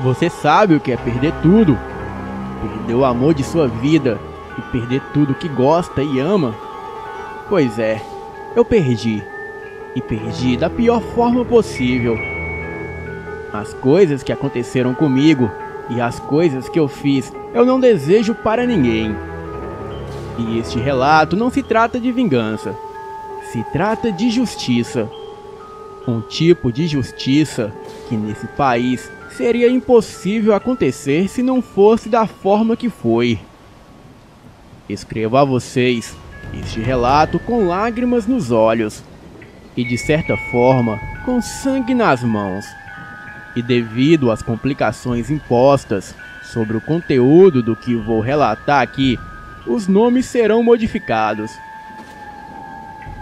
Você sabe o que é perder tudo? Perder o amor de sua vida e perder tudo que gosta e ama? Pois é, eu perdi. E perdi da pior forma possível. As coisas que aconteceram comigo e as coisas que eu fiz, eu não desejo para ninguém. E este relato não se trata de vingança. Se trata de justiça. Um tipo de justiça que nesse país seria impossível acontecer se não fosse da forma que foi. Escrevo a vocês este relato com lágrimas nos olhos e, de certa forma, com sangue nas mãos. E devido às complicações impostas sobre o conteúdo do que vou relatar aqui, os nomes serão modificados.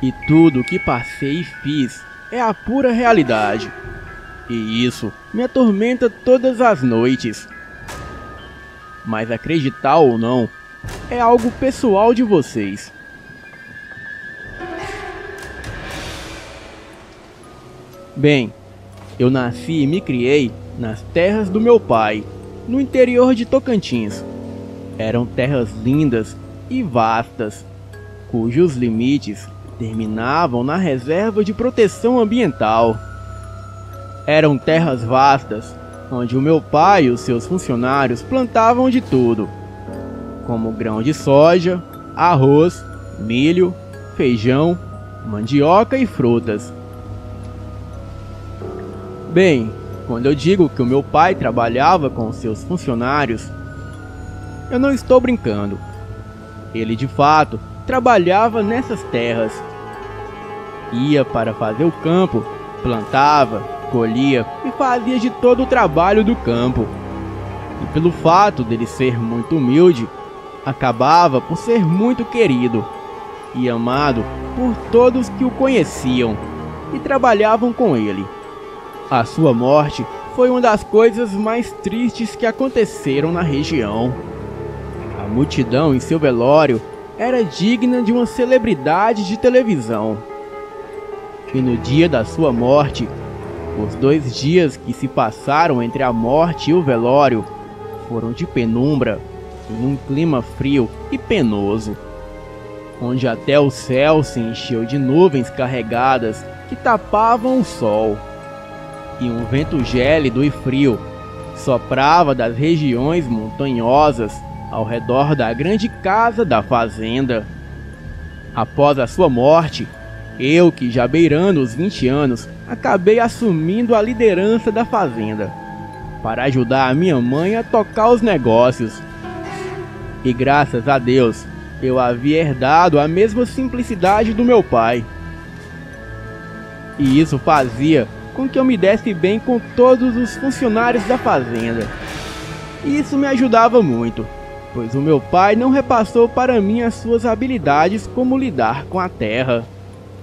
E tudo o que passei e fiz é a pura realidade. E isso me atormenta todas as noites. Mas acreditar ou não, é algo pessoal de vocês. Bem, eu nasci e me criei nas terras do meu pai, no interior de Tocantins. Eram terras lindas e vastas, cujos limites terminavam na reserva de proteção ambiental. Eram terras vastas, onde o meu pai e os seus funcionários plantavam de tudo, como grão de soja, arroz, milho, feijão, mandioca e frutas. Bem, quando eu digo que o meu pai trabalhava com os seus funcionários, eu não estou brincando. Ele de fato trabalhava nessas terras. Ia para fazer o campo, plantava, colhia e fazia de todo o trabalho do campo. E pelo fato dele ser muito humilde, acabava por ser muito querido e amado por todos que o conheciam e trabalhavam com ele. A sua morte foi uma das coisas mais tristes que aconteceram na região. A multidão em seu velório era digna de uma celebridade de televisão. E no dia da sua morte, os 2 dias que se passaram entre a morte e o velório foram de penumbra, em um clima frio e penoso, onde até o céu se encheu de nuvens carregadas que tapavam o sol, e um vento gélido e frio soprava das regiões montanhosas ao redor da grande casa da fazenda. Após a sua morte, eu, que já beirando os 20 anos, acabei assumindo a liderança da fazenda, para ajudar a minha mãe a tocar os negócios. E graças a Deus, eu havia herdado a mesma simplicidade do meu pai. E isso fazia com que eu me desse bem com todos os funcionários da fazenda. E isso me ajudava muito, pois o meu pai não repassou para mim as suas habilidades como lidar com a terra.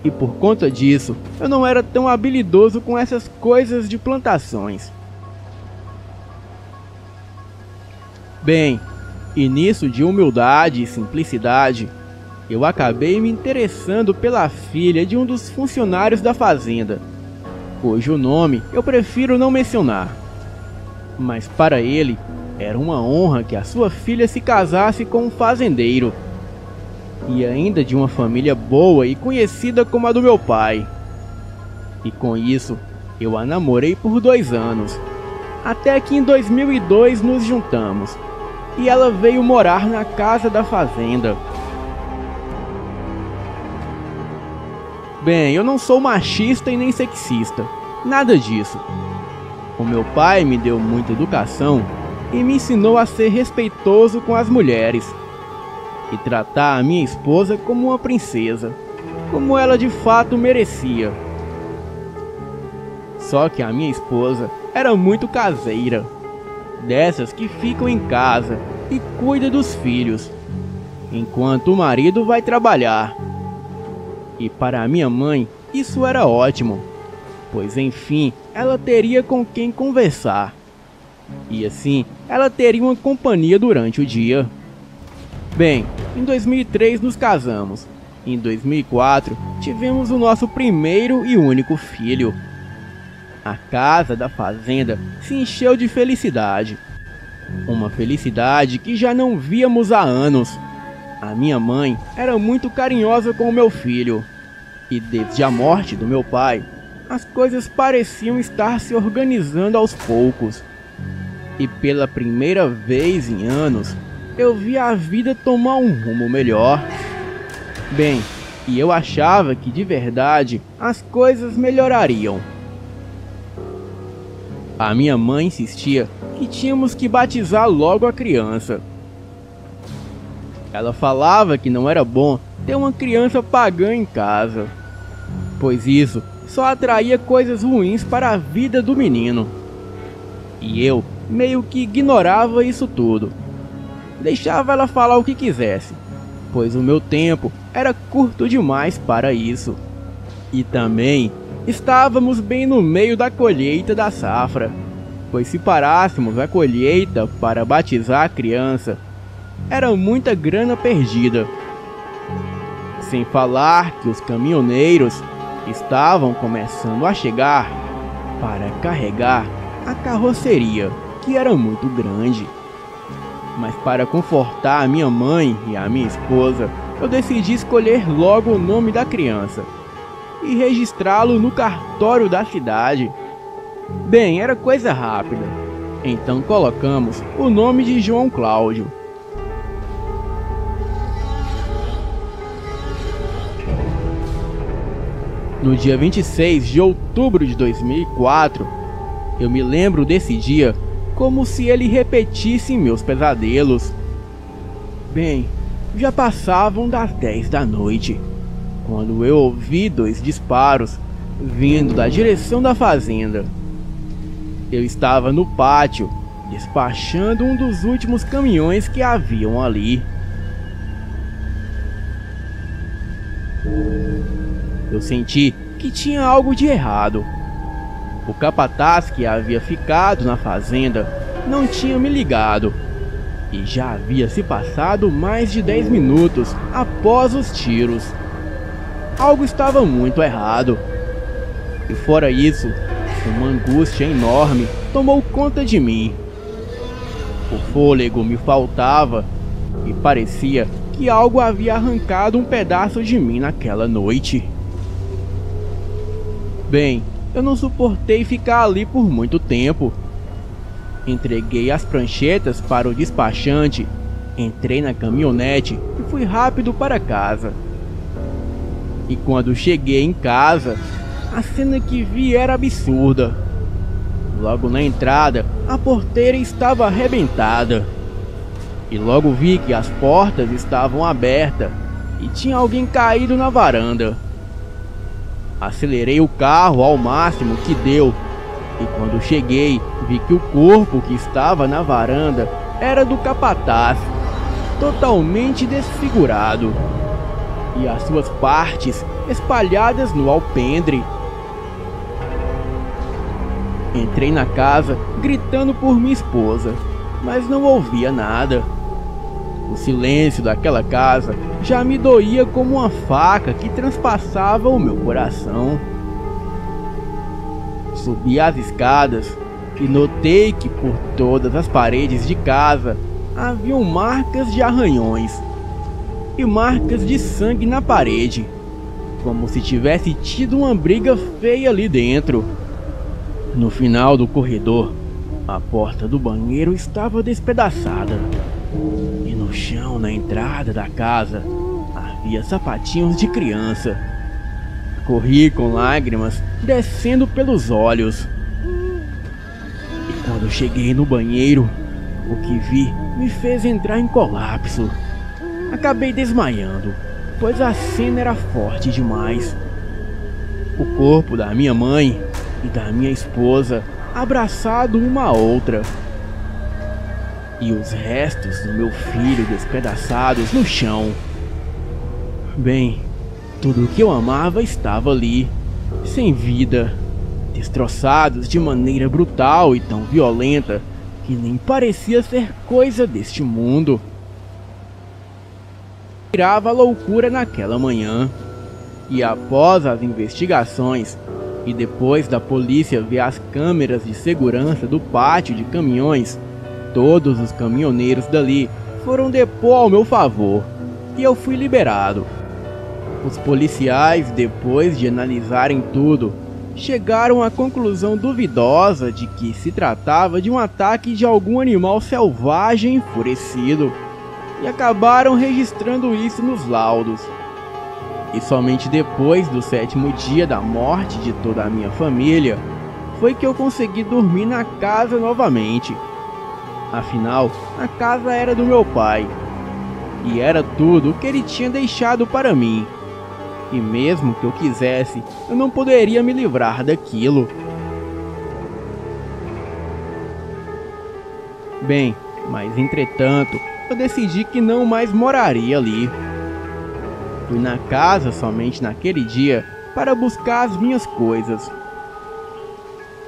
E por conta disso, eu não era tão habilidoso com essas coisas de plantações. Bem, e nisso de humildade e simplicidade, eu acabei me interessando pela filha de um dos funcionários da fazenda, cujo nome eu prefiro não mencionar. Mas para ele, era uma honra que a sua filha se casasse com um fazendeiro, e ainda de uma família boa e conhecida como a do meu pai. E com isso, eu a namorei por 2 anos, até que em 2002 nos juntamos, e ela veio morar na casa da fazenda. Bem, eu não sou machista e nem sexista, nada disso. O meu pai me deu muita educação e me ensinou a ser respeitoso com as mulheres e tratar a minha esposa como uma princesa, como ela de fato merecia. Só que a minha esposa era muito caseira, dessas que ficam em casa e cuida dos filhos, enquanto o marido vai trabalhar. E para a minha mãe isso era ótimo, pois enfim ela teria com quem conversar, e assim ela teria uma companhia durante o dia. Bem, em 2003 nos casamos. Em 2004 tivemos o nosso primeiro e único filho. A casa da fazenda se encheu de felicidade. Uma felicidade que já não víamos há anos. A minha mãe era muito carinhosa com o meu filho. E desde a morte do meu pai, as coisas pareciam estar se organizando aos poucos. E pela primeira vez em anos, eu vi a vida tomar um rumo melhor. Bem, e eu achava que de verdade as coisas melhorariam. A minha mãe insistia que tínhamos que batizar logo a criança. Ela falava que não era bom ter uma criança pagã em casa, pois isso só atraía coisas ruins para a vida do menino. E eu meio que ignorava isso tudo. Deixava ela falar o que quisesse, pois o meu tempo era curto demais para isso. E também estávamos bem no meio da colheita da safra, pois se parássemos a colheita para batizar a criança, era muita grana perdida. Sem falar que os caminhoneiros estavam começando a chegar para carregar a carroceria, que era muito grande. Mas para confortar a minha mãe e a minha esposa, eu decidi escolher logo o nome da criança e registrá-lo no cartório da cidade. Bem, era coisa rápida, então colocamos o nome de João Cláudio. No dia 26 de outubro de 2004, eu me lembro desse dia como se ele repetisse em meus pesadelos. Bem, já passavam das 10 da noite, quando eu ouvi 2 disparos vindo da direção da fazenda. Eu estava no pátio, despachando um dos últimos caminhões que haviam ali. Eu senti que tinha algo de errado. O capataz que havia ficado na fazenda não tinha me ligado, e já havia se passado mais de 10 minutos após os tiros. Algo estava muito errado. E fora isso, uma angústia enorme tomou conta de mim. O fôlego me faltava e parecia que algo havia arrancado um pedaço de mim naquela noite. Bem, eu não suportei ficar ali por muito tempo. Entreguei as pranchetas para o despachante, entrei na caminhonete e fui rápido para casa. E quando cheguei em casa, a cena que vi era absurda. Logo na entrada, a porteira estava arrebentada. E logo vi que as portas estavam abertas e tinha alguém caído na varanda. Acelerei o carro ao máximo que deu, e quando cheguei, vi que o corpo que estava na varanda era do capataz, totalmente desfigurado, e as suas partes espalhadas no alpendre. Entrei na casa gritando por minha esposa, mas não ouvia nada. O silêncio daquela casa já me doía como uma faca que transpassava o meu coração. Subi as escadas e notei que por todas as paredes de casa haviam marcas de arranhões e marcas de sangue na parede, como se tivesse tido uma briga feia ali dentro. No final do corredor, a porta do banheiro estava despedaçada. E no chão, na entrada da casa, havia sapatinhos de criança. Corri com lágrimas descendo pelos olhos. E quando cheguei no banheiro, o que vi me fez entrar em colapso. Acabei desmaiando, pois a cena era forte demais. O corpo da minha mãe e da minha esposa abraçado uma à outra. E os restos do meu filho despedaçados no chão. Bem, tudo o que eu amava estava ali, sem vida, destroçados de maneira brutal e tão violenta que nem parecia ser coisa deste mundo. Virava loucura naquela manhã, e após as investigações, E depois da polícia ver as câmeras de segurança do pátio de caminhões, todos os caminhoneiros dali foram depor ao meu favor e eu fui liberado. Os policiais, depois de analisarem tudo, chegaram à conclusão duvidosa de que se tratava de um ataque de algum animal selvagem enfurecido e acabaram registrando isso nos laudos. E somente depois do 7º dia da morte de toda a minha família foi que eu consegui dormir na casa novamente. Afinal, a casa era do meu pai e era tudo o que ele tinha deixado para mim. E mesmo que eu quisesse, eu não poderia me livrar daquilo. Bem, mas entretanto, eu decidi que não mais moraria ali. Fui na casa somente naquele dia para buscar as minhas coisas,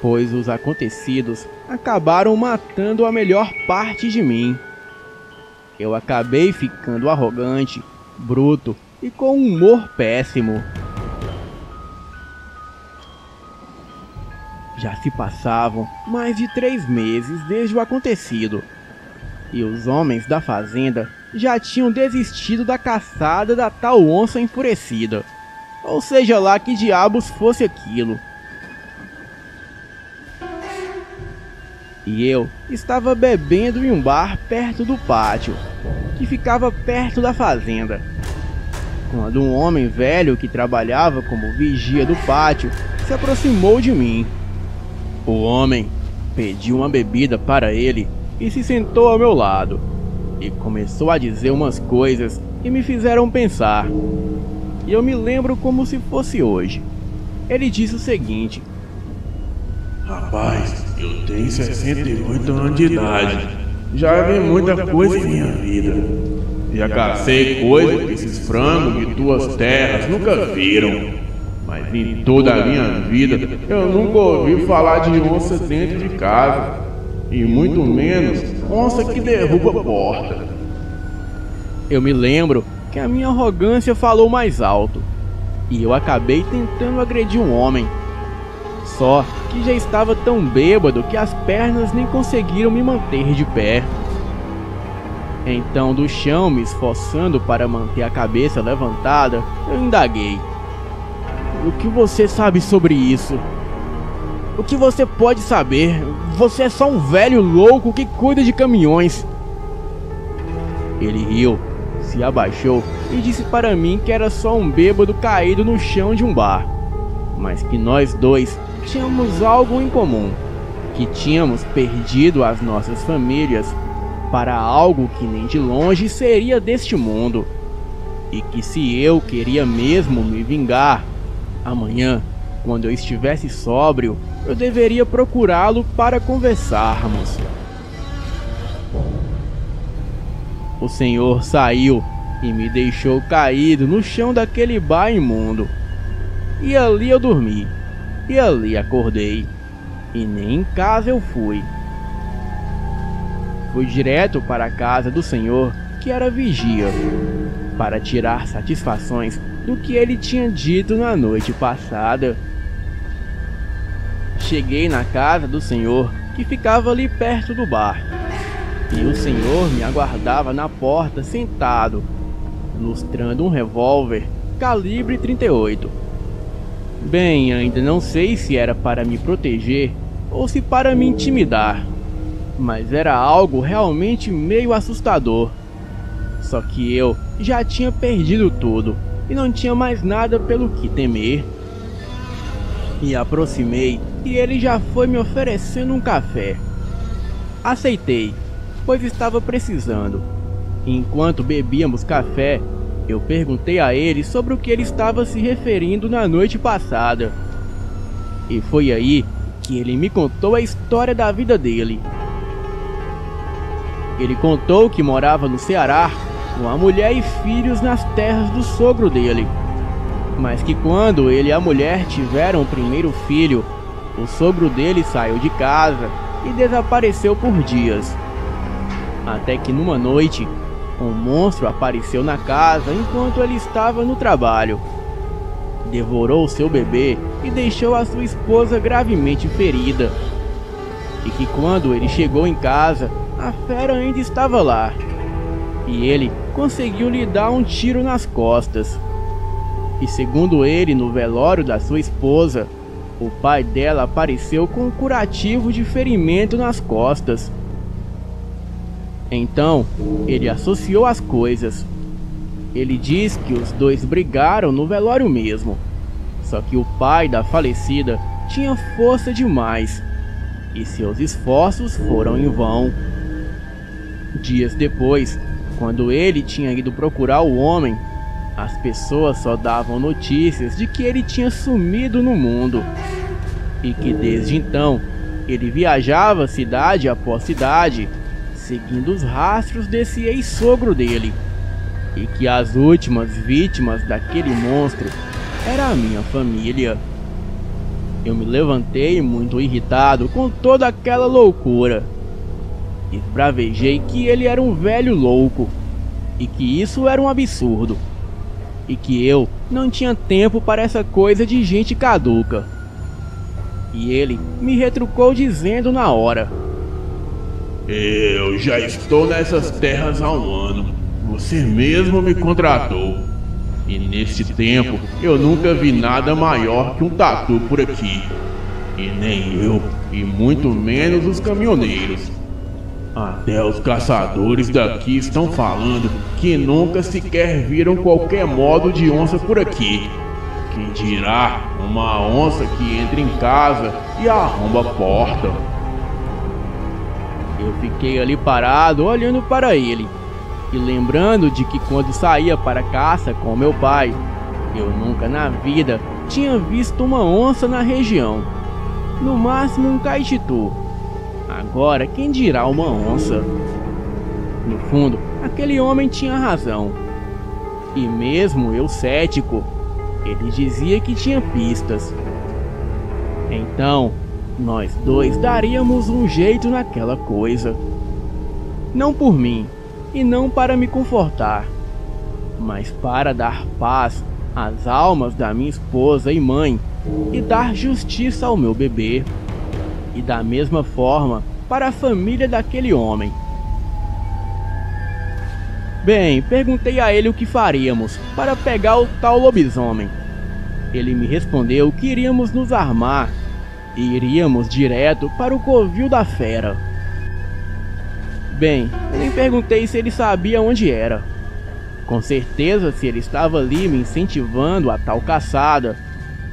pois os acontecidos acabaram matando a melhor parte de mim. Eu acabei ficando arrogante, bruto e com um humor péssimo. Já se passavam mais de 3 meses desde o acontecido, e os homens da fazenda já tinham desistido da caçada da tal onça enfurecida, ou seja lá que diabos fosse aquilo. E eu estava bebendo em um bar perto do pátio, que ficava perto da fazenda, quando um homem velho que trabalhava como vigia do pátio se aproximou de mim. O homem pediu uma bebida para ele e se sentou ao meu lado, e começou a dizer umas coisas que me fizeram pensar. E eu me lembro como se fosse hoje. Ele disse o seguinte: rapaz, eu tenho 68 anos de idade. Já vi muita coisa em minha vida. Já cacei coisa que esses frangos de tuas terras nunca viram. Mas em toda a minha vida eu nunca ouvi falar de onça dentro de casa. E muito menos onça que derruba porta. Eu me lembro que a minha arrogância falou mais alto, e eu acabei tentando agredir um homem. Só que já estava tão bêbado que as pernas nem conseguiram me manter de pé. Então, do chão, me esforçando para manter a cabeça levantada, eu indaguei: o que você sabe sobre isso? O que você pode saber? Você é só um velho louco que cuida de caminhões. Ele riu, se abaixou e disse para mim que era só um bêbado caído no chão de um bar, mas que nós dois tínhamos algo em comum, que tínhamos perdido as nossas famílias para algo que nem de longe seria deste mundo, e que se eu queria mesmo me vingar, amanhã, quando eu estivesse sóbrio, eu deveria procurá-lo para conversarmos. O senhor saiu e me deixou caído no chão daquele bar imundo. E ali eu dormi, e ali acordei, e nem em casa eu fui. Fui direto para a casa do senhor, que era vigia, para tirar satisfações do que ele tinha dito na noite passada. Cheguei na casa do senhor, que ficava ali perto do bar, e o senhor me aguardava na porta sentado, lustrando um revólver calibre 38. Bem, ainda não sei se era para me proteger ou se para me intimidar, mas era algo realmente meio assustador. Só que eu já tinha perdido tudo e não tinha mais nada pelo que temer. Me aproximei e ele já foi me oferecendo um café. Aceitei, pois estava precisando. E enquanto bebíamos café, eu perguntei a ele sobre o que ele estava se referindo na noite passada. E foi aí que ele me contou a história da vida dele. Ele contou que morava no Ceará com a mulher e filhos nas terras do sogro dele, mas que quando ele e a mulher tiveram o primeiro filho, o sogro dele saiu de casa e desapareceu por dias. Até que numa noite, um monstro apareceu na casa enquanto ele estava no trabalho. devorou seu bebê e deixou a sua esposa gravemente ferida. E que quando ele chegou em casa, a fera ainda estava lá. E ele conseguiu lhe dar um tiro nas costas. E segundo ele, no velório da sua esposa, o pai dela apareceu com um curativo de ferimento nas costas. Então, ele associou as coisas. Ele diz que os dois brigaram no velório mesmo. Só que o pai da falecida tinha força demais e seus esforços foram em vão. Dias depois, quando ele tinha ido procurar o homem, as pessoas só davam notícias de que ele tinha sumido no mundo e que desde então ele viajava cidade após cidade, seguindo os rastros desse ex-sogro dele, e que as últimas vítimas daquele monstro era a minha família. Eu me levantei muito irritado com toda aquela loucura. Esbravejei que ele era um velho louco e que isso era um absurdo e que eu não tinha tempo para essa coisa de gente caduca. E ele me retrucou dizendo na hora: Eu já estou nessas terras há um ano. Você mesmo me contratou. E nesse tempo eu nunca vi nada maior que um tatu por aqui. E nem eu, e muito menos os caminhoneiros. Até os caçadores daqui estão falando que nunca sequer viram qualquer modo de onça por aqui. Quem dirá uma onça que entra em casa e arromba a porta? Eu fiquei ali parado olhando para ele e lembrando de que quando saía para caça com meu pai, eu nunca na vida tinha visto uma onça na região. No máximo um caititu. Agora quem dirá uma onça? No fundo, aquele homem tinha razão. E mesmo eu cético, ele dizia que tinha pistas. Então, nós dois daríamos um jeito naquela coisa. Não por mim, e não para me confortar, mas para dar paz às almas da minha esposa e mãe, e dar justiça ao meu bebê, e da mesma forma para a família daquele homem. Bem, perguntei a ele o que faríamos para pegar o tal lobisomem. Ele me respondeu que iríamos nos armar e iríamos direto para o covil da fera. Bem, eu nem perguntei se ele sabia onde era. Com certeza, se ele estava ali me incentivando a tal caçada,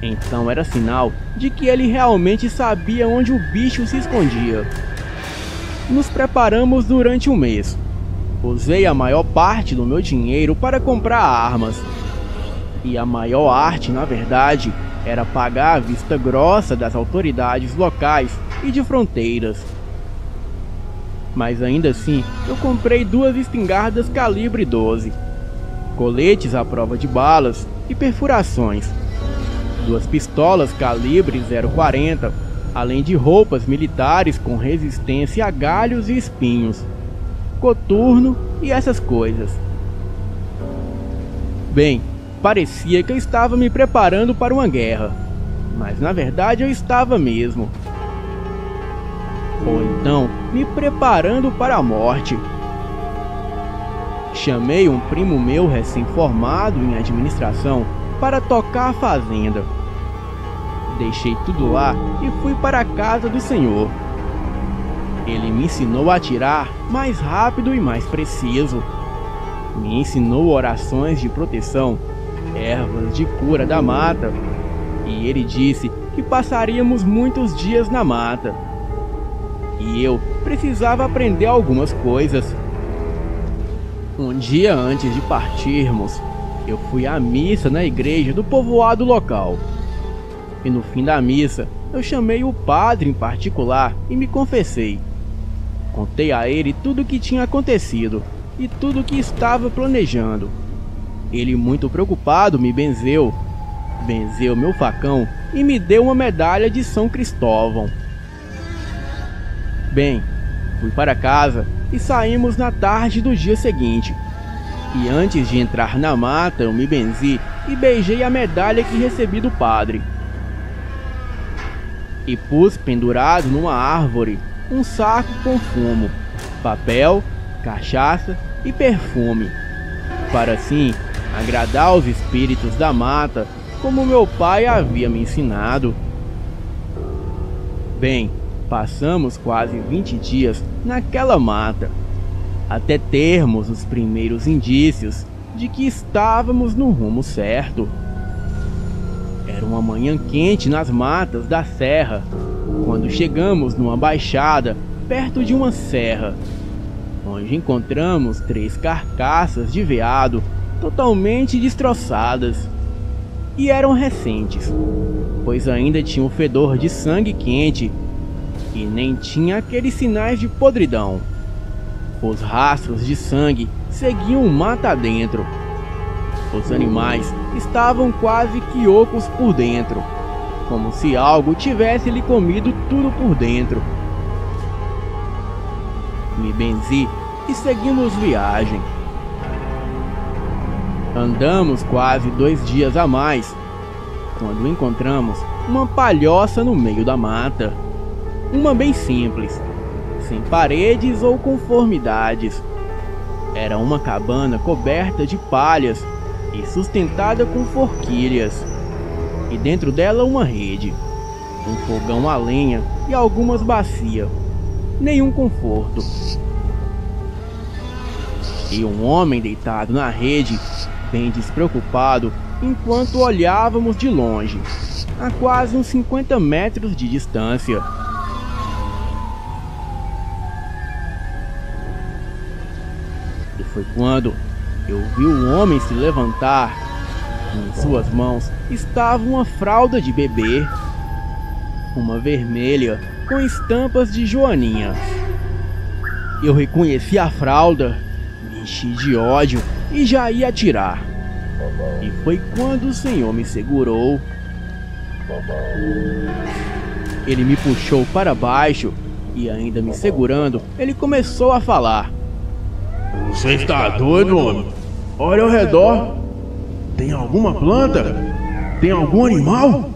então era sinal de que ele realmente sabia onde o bicho se escondia. Nos preparamos durante um mês. Usei a maior parte do meu dinheiro para comprar armas. E a maior arte, na verdade, era pagar a vista grossa das autoridades locais e de fronteiras. Mas ainda assim, eu comprei 2 espingardas calibre 12, coletes à prova de balas e perfurações, 2 pistolas calibre 0,40, além de roupas militares com resistência a galhos e espinhos, coturno e essas coisas. Bem, parecia que eu estava me preparando para uma guerra, mas na verdade eu estava mesmo. Ou então, me preparando para a morte. Chamei um primo meu recém-formado em administração para tocar a fazenda. Deixei tudo lá e fui para a casa do senhor. Ele me ensinou a atirar mais rápido e mais preciso. Me ensinou orações de proteção, ervas de cura da mata. E ele disse que passaríamos muitos dias na mata. E eu precisava aprender algumas coisas. Um dia antes de partirmos, eu fui à missa na igreja do povoado local. E no fim da missa, eu chamei o padre em particular e me confessei. Contei a ele tudo o que tinha acontecido e tudo o que estava planejando. Ele, muito preocupado, me benzeu meu facão e me deu uma medalha de São Cristóvão. Bem, fui para casa e saímos na tarde do dia seguinte. E antes de entrar na mata, eu me benzi e beijei a medalha que recebi do padre. E pus pendurado numa árvore um saco com fumo, papel, cachaça e perfume, para assim agradar os espíritos da mata, como meu pai havia me ensinado. Bem, passamos quase 20 dias naquela mata, até termos os primeiros indícios de que estávamos no rumo certo. Era uma manhã quente nas matas da serra, quando chegamos numa baixada perto de uma serra, onde encontramos 3 carcaças de veado totalmente destroçadas. E eram recentes, pois ainda tinha um fedor de sangue quente e nem tinha aqueles sinais de podridão. Os rastros de sangue seguiam mata adentro. Os animais estavam quase que ocos por dentro, como se algo tivesse lhe comido tudo por dentro. Me benzi e seguimos viagem. Andamos quase 2 dias a mais, quando encontramos uma palhoça no meio da mata. Uma bem simples, sem paredes ou conformidades. Era uma cabana coberta de palhas e sustentada com forquilhas, e dentro dela uma rede, um fogão a lenha e algumas bacias. Nenhum conforto. E um homem deitado na rede, bem despreocupado, enquanto olhávamos de longe, a quase uns 50 metros de distância. E foi quando eu vi o homem se levantar. Em suas mãos estava uma fralda de bebê, uma vermelha com estampas de joaninha. Eu reconheci a fralda, me enchi de ódio e já ia atirar. E foi quando o senhor me segurou. Ele me puxou para baixo e, ainda me segurando, ele começou a falar. Você está doido, homem? Olha ao redor. Tem alguma planta? Tem algum animal?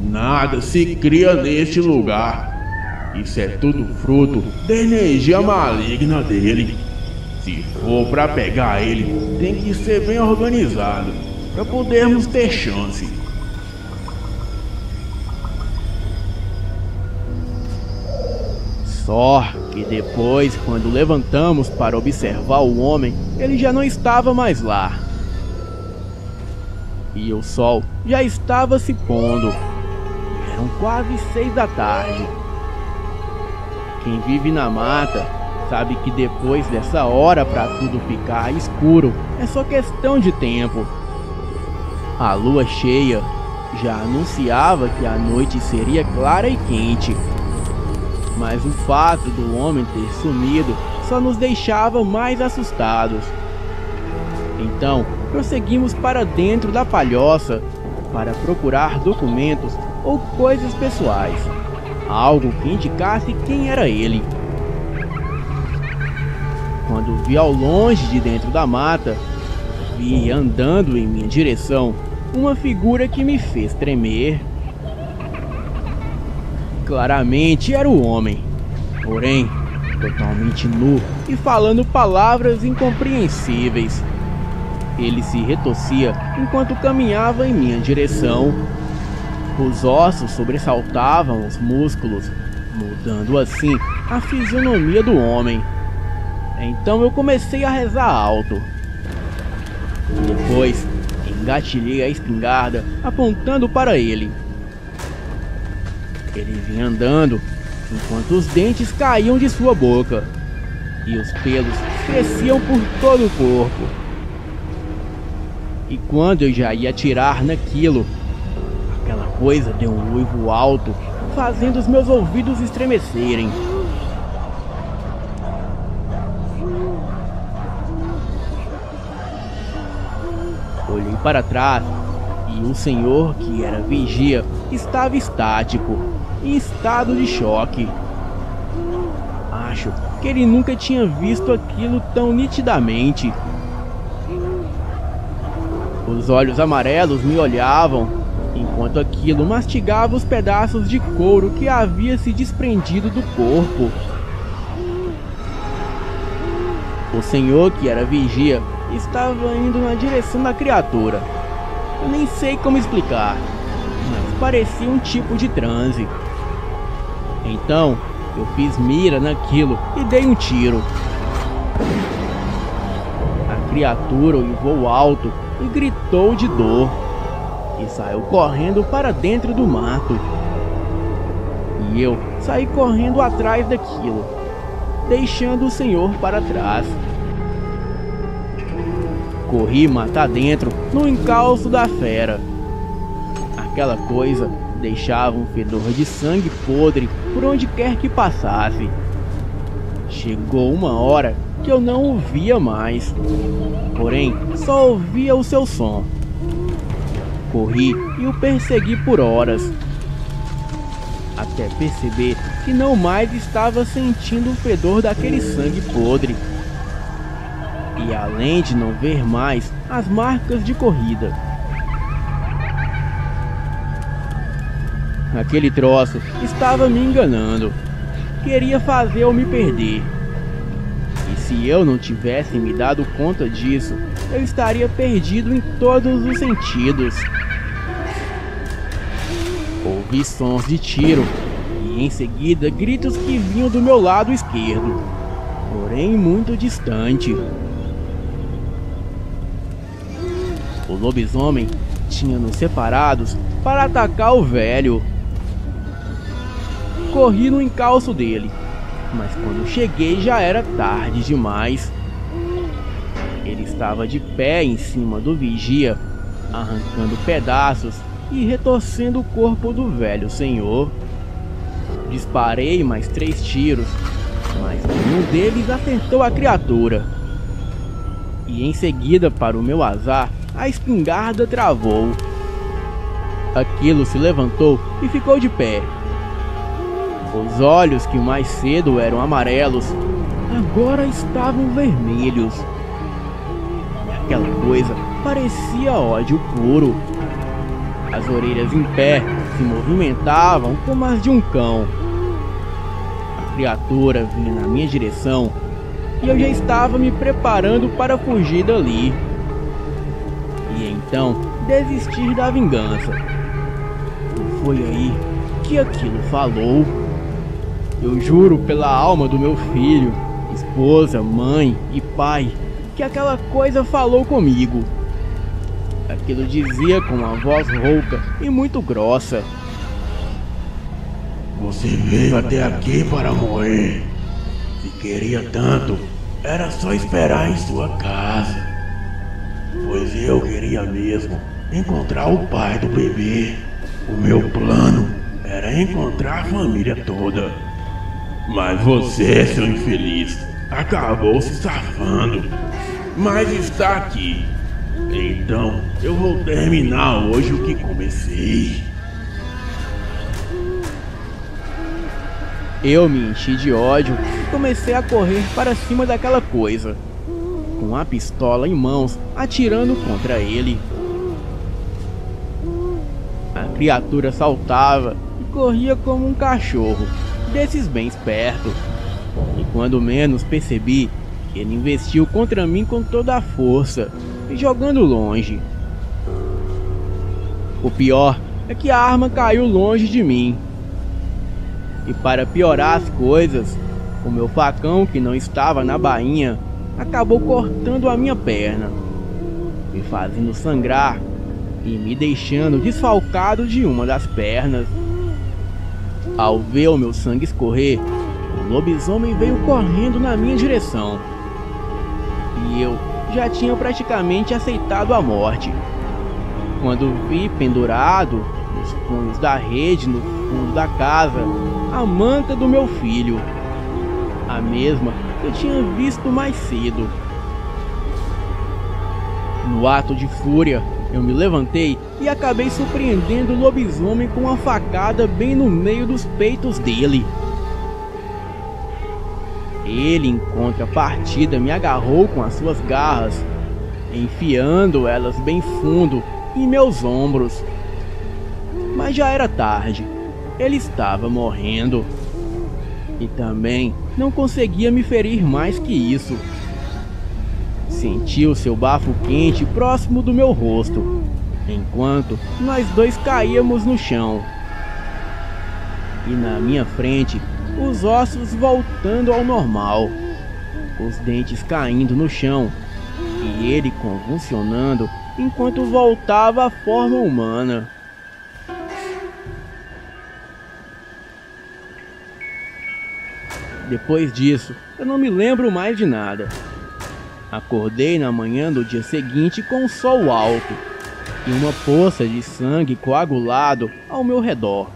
Nada se cria neste lugar. Isso é tudo fruto da energia maligna dele. Se for para pegar ele, tem que ser bem organizado, para podermos ter chance. Só que depois, quando levantamos para observar o homem, ele já não estava mais lá. E o sol já estava se pondo. Eram quase 6 da tarde. Quem vive na mata sabe que depois dessa hora para tudo ficar escuro é só questão de tempo. A lua cheia já anunciava que a noite seria clara e quente. Mas o fato do homem ter sumido só nos deixava mais assustados. Então, prosseguimos para dentro da palhoça para procurar documentos ou coisas pessoais, algo que indicasse quem era ele. Quando vi ao longe de dentro da mata, vi andando em minha direção uma figura que me fez tremer. Claramente era o homem, porém totalmente nu e falando palavras incompreensíveis. Ele se retorcia enquanto caminhava em minha direção. Os ossos sobressaltavam os músculos, mudando assim a fisionomia do homem. Então eu comecei a rezar alto. Depois engatilhei a espingarda apontando para ele. Ele vinha andando, enquanto os dentes caíam de sua boca e os pelos cresciam por todo o corpo. E quando eu já ia atirar naquilo, aquela coisa deu um uivo alto, fazendo os meus ouvidos estremecerem. Olhei para trás e o senhor, que era vigia, estava estático, em estado de choque. Acho que ele nunca tinha visto aquilo tão nitidamente. Os olhos amarelos me olhavam, enquanto aquilo mastigava os pedaços de couro que havia se desprendido do corpo. O senhor, que era vigia, estava indo na direção da criatura. Eu nem sei como explicar, mas parecia um tipo de transe. Então, eu fiz mira naquilo e dei um tiro. A criatura uivou alto e gritou de dor, e saiu correndo para dentro do mato. E eu saí correndo atrás daquilo, deixando o senhor para trás. Corri mata dentro no encalço da fera. Aquela coisa deixava um fedor de sangue podre por onde quer que passasse. Chegou uma hora que eu não o via mais, porém só ouvia o seu som. Corri e o persegui por horas, até perceber que não mais estava sentindo o fedor daquele sangue podre. E além de não ver mais as marcas de corrida, aquele troço estava me enganando. Queria fazer eu me perder. E se eu não tivesse me dado conta disso, eu estaria perdido em todos os sentidos. Ouvi sons de tiro e em seguida gritos que vinham do meu lado esquerdo, porém muito distante. O lobisomem tinha nos separados para atacar o velho. Corri no encalço dele, mas quando cheguei já era tarde demais. Ele estava de pé em cima do vigia, arrancando pedaços e retorcendo o corpo do velho senhor. Disparei mais 3 tiros, mas nenhum deles acertou a criatura. E em seguida, para o meu azar, a espingarda travou. Aquilo se levantou e ficou de pé. Os olhos, que mais cedo eram amarelos, agora estavam vermelhos. E aquela coisa parecia ódio puro. As orelhas em pé se movimentavam como as de um cão. A criatura vinha na minha direção e eu já estava me preparando para fugir dali. E então desistir da vingança. E foi aí que aquilo falou. Eu juro pela alma do meu filho, esposa, mãe e pai, que aquela coisa falou comigo. Aquilo dizia com uma voz rouca e muito grossa: Você veio até aqui para morrer. Se queria tanto, era só esperar em sua casa. Pois eu queria mesmo encontrar o pai do bebê. O meu plano era encontrar a família toda. Mas você, seu infeliz, acabou se safando. Mas está aqui. Então eu vou terminar hoje o que comecei. Eu me enchi de ódio e comecei a correr para cima daquela coisa, com a pistola em mãos, atirando contra ele. A criatura saltava e corria como um cachorro, desses bem esperto. E quando menos percebi, ele investiu contra mim com toda a força, e jogando longe. O pior é que a arma caiu longe de mim. E para piorar as coisas, o meu facão, que não estava na bainha, acabou cortando a minha perna, me fazendo sangrar e me deixando desfalcado de uma das pernas. Ao ver o meu sangue escorrer, o lobisomem veio correndo na minha direção. E eu já tinha praticamente aceitado a morte, quando vi pendurado nos punhos da rede no fundo da casa a manta do meu filho, a mesma que eu tinha visto mais cedo. No ato de fúria, eu me levantei e acabei surpreendendo o lobisomem com uma facada bem no meio dos peitos dele. Ele, em contrapartida, me agarrou com as suas garras, enfiando elas bem fundo em meus ombros. Mas já era tarde, ele estava morrendo. E também não conseguia me ferir mais que isso. Senti o seu bafo quente próximo do meu rosto, enquanto nós dois caíamos no chão. E na minha frente, os ossos voltando ao normal, os dentes caindo no chão, e ele convulsionando enquanto voltava à forma humana. Depois disso, eu não me lembro mais de nada. Acordei na manhã do dia seguinte com o sol alto e uma poça de sangue coagulado ao meu redor.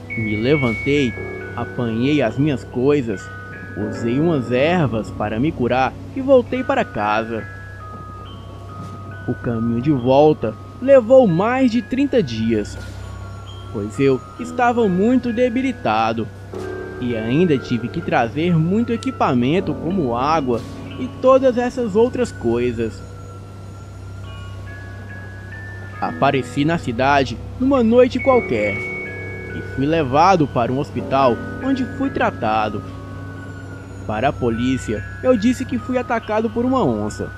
Me levantei, apanhei as minhas coisas, usei umas ervas para me curar e voltei para casa. O caminho de volta levou mais de 30 dias, pois eu estava muito debilitado e ainda tive que trazer muito equipamento como água e todas essas outras coisas. Apareci na cidade numa noite qualquer e fui levado para um hospital onde fui tratado. Para a polícia, eu disse que fui atacado por uma onça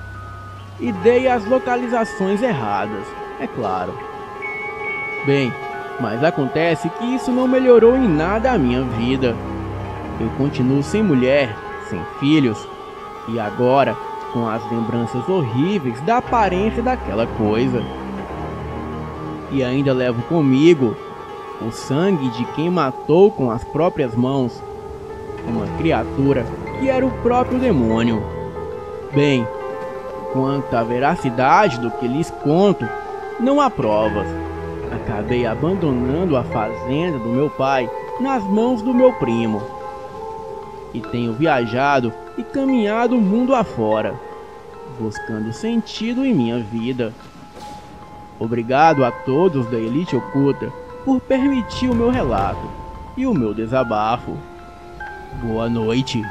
e dei as localizações erradas, é claro. Bem, mas acontece que isso não melhorou em nada a minha vida. Eu continuo sem mulher, sem filhos, e agora com as lembranças horríveis da aparência daquela coisa. E ainda levo comigo o sangue de quem matou com as próprias mãos uma criatura que era o próprio demônio. Bem, quanto à veracidade do que lhes conto, não há provas. Acabei abandonando a fazenda do meu pai nas mãos do meu primo. E tenho viajado e caminhado o mundo afora, buscando sentido em minha vida. Obrigado a todos da Elite Oculta por permitir o meu relato e o meu desabafo. Boa noite.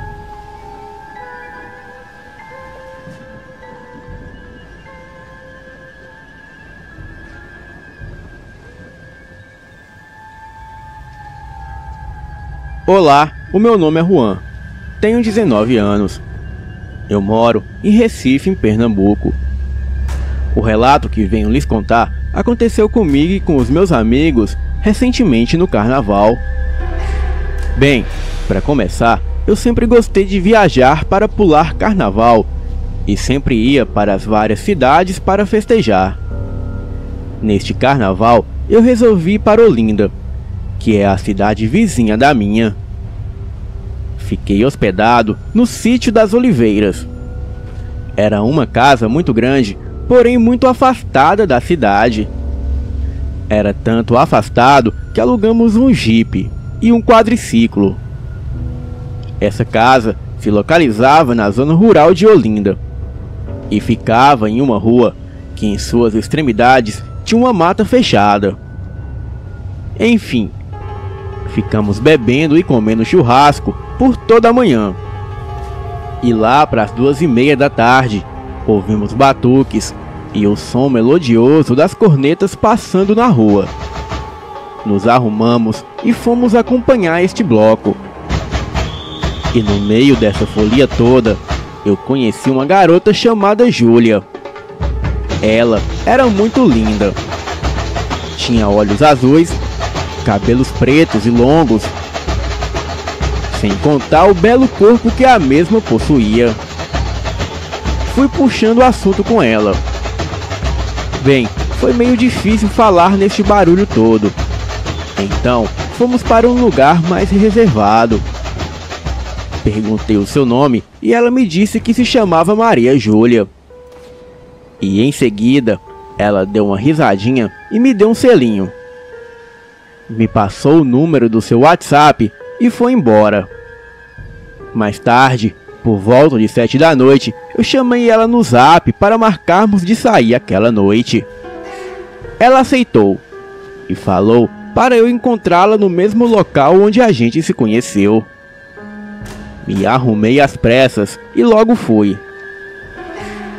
Olá, o meu nome é Juan. Tenho 19 anos. Eu moro em Recife, em Pernambuco. O relato que venho lhes contar aconteceu comigo e com os meus amigos recentemente no carnaval. Bem, para começar, eu sempre gostei de viajar para pular carnaval e sempre ia para as várias cidades para festejar. Neste carnaval, eu resolvi ir para Olinda, que é a cidade vizinha da minha. Fiquei hospedado no Sítio das Oliveiras. Era uma casa muito grande, porém muito afastada da cidade. Era tanto afastado que alugamos um jipe e um quadriciclo. Essa casa se localizava na zona rural de Olinda e ficava em uma rua que em suas extremidades tinha uma mata fechada. Enfim, ficamos bebendo e comendo churrasco por toda a manhã. E lá para as 2:30 da tarde, ouvimos batuques e o som melodioso das cornetas passando na rua. Nos arrumamos e fomos acompanhar este bloco. E no meio dessa folia toda, eu conheci uma garota chamada Júlia. Ela era muito linda. Tinha olhos azuis, cabelos pretos e longos, sem contar o belo corpo que a mesma possuía. Fui puxando o assunto com ela. Bem, foi meio difícil falar neste barulho todo. Então, fomos para um lugar mais reservado. Perguntei o seu nome e ela me disse que se chamava Maria Júlia. E em seguida, ela deu uma risadinha e me deu um selinho. Me passou o número do seu WhatsApp e foi embora. Mais tarde, por volta de 7 da noite, eu chamei ela no Zap para marcarmos de sair aquela noite. Ela aceitou e falou para eu encontrá-la no mesmo local onde a gente se conheceu. Me arrumei às pressas e logo fui.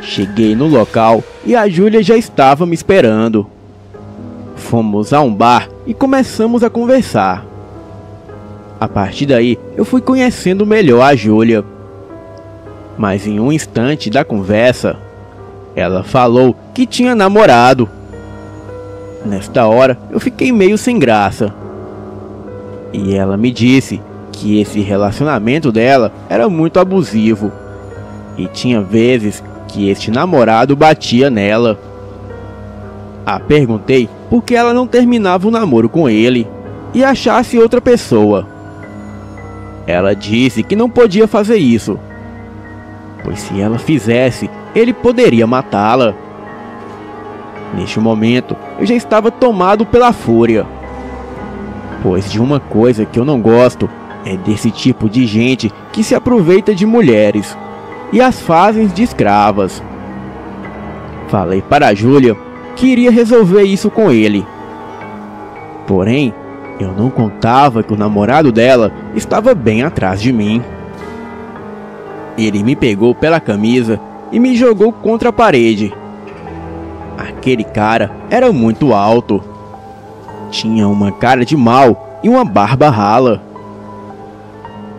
Cheguei no local e a Júlia já estava me esperando. Fomos a um bar e começamos a conversar. A partir daí, eu fui conhecendo melhor a Júlia. Mas em um instante da conversa, ela falou que tinha namorado. Nesta hora, eu fiquei meio sem graça. E ela me disse que esse relacionamento dela era muito abusivo. E tinha vezes que este namorado batia nela. Perguntei por que ela não terminava o namoro com ele e achasse outra pessoa. Ela disse que não podia fazer isso, pois se ela fizesse, ele poderia matá-la. Neste momento, eu já estava tomado pela fúria, pois de uma coisa que eu não gosto é desse tipo de gente que se aproveita de mulheres e as fazem de escravas. Falei para a Júlia que iria resolver isso com ele. Porém, eu não contava que o namorado dela estava bem atrás de mim. Ele me pegou pela camisa e me jogou contra a parede. Aquele cara era muito alto. Tinha uma cara de mal e uma barba rala.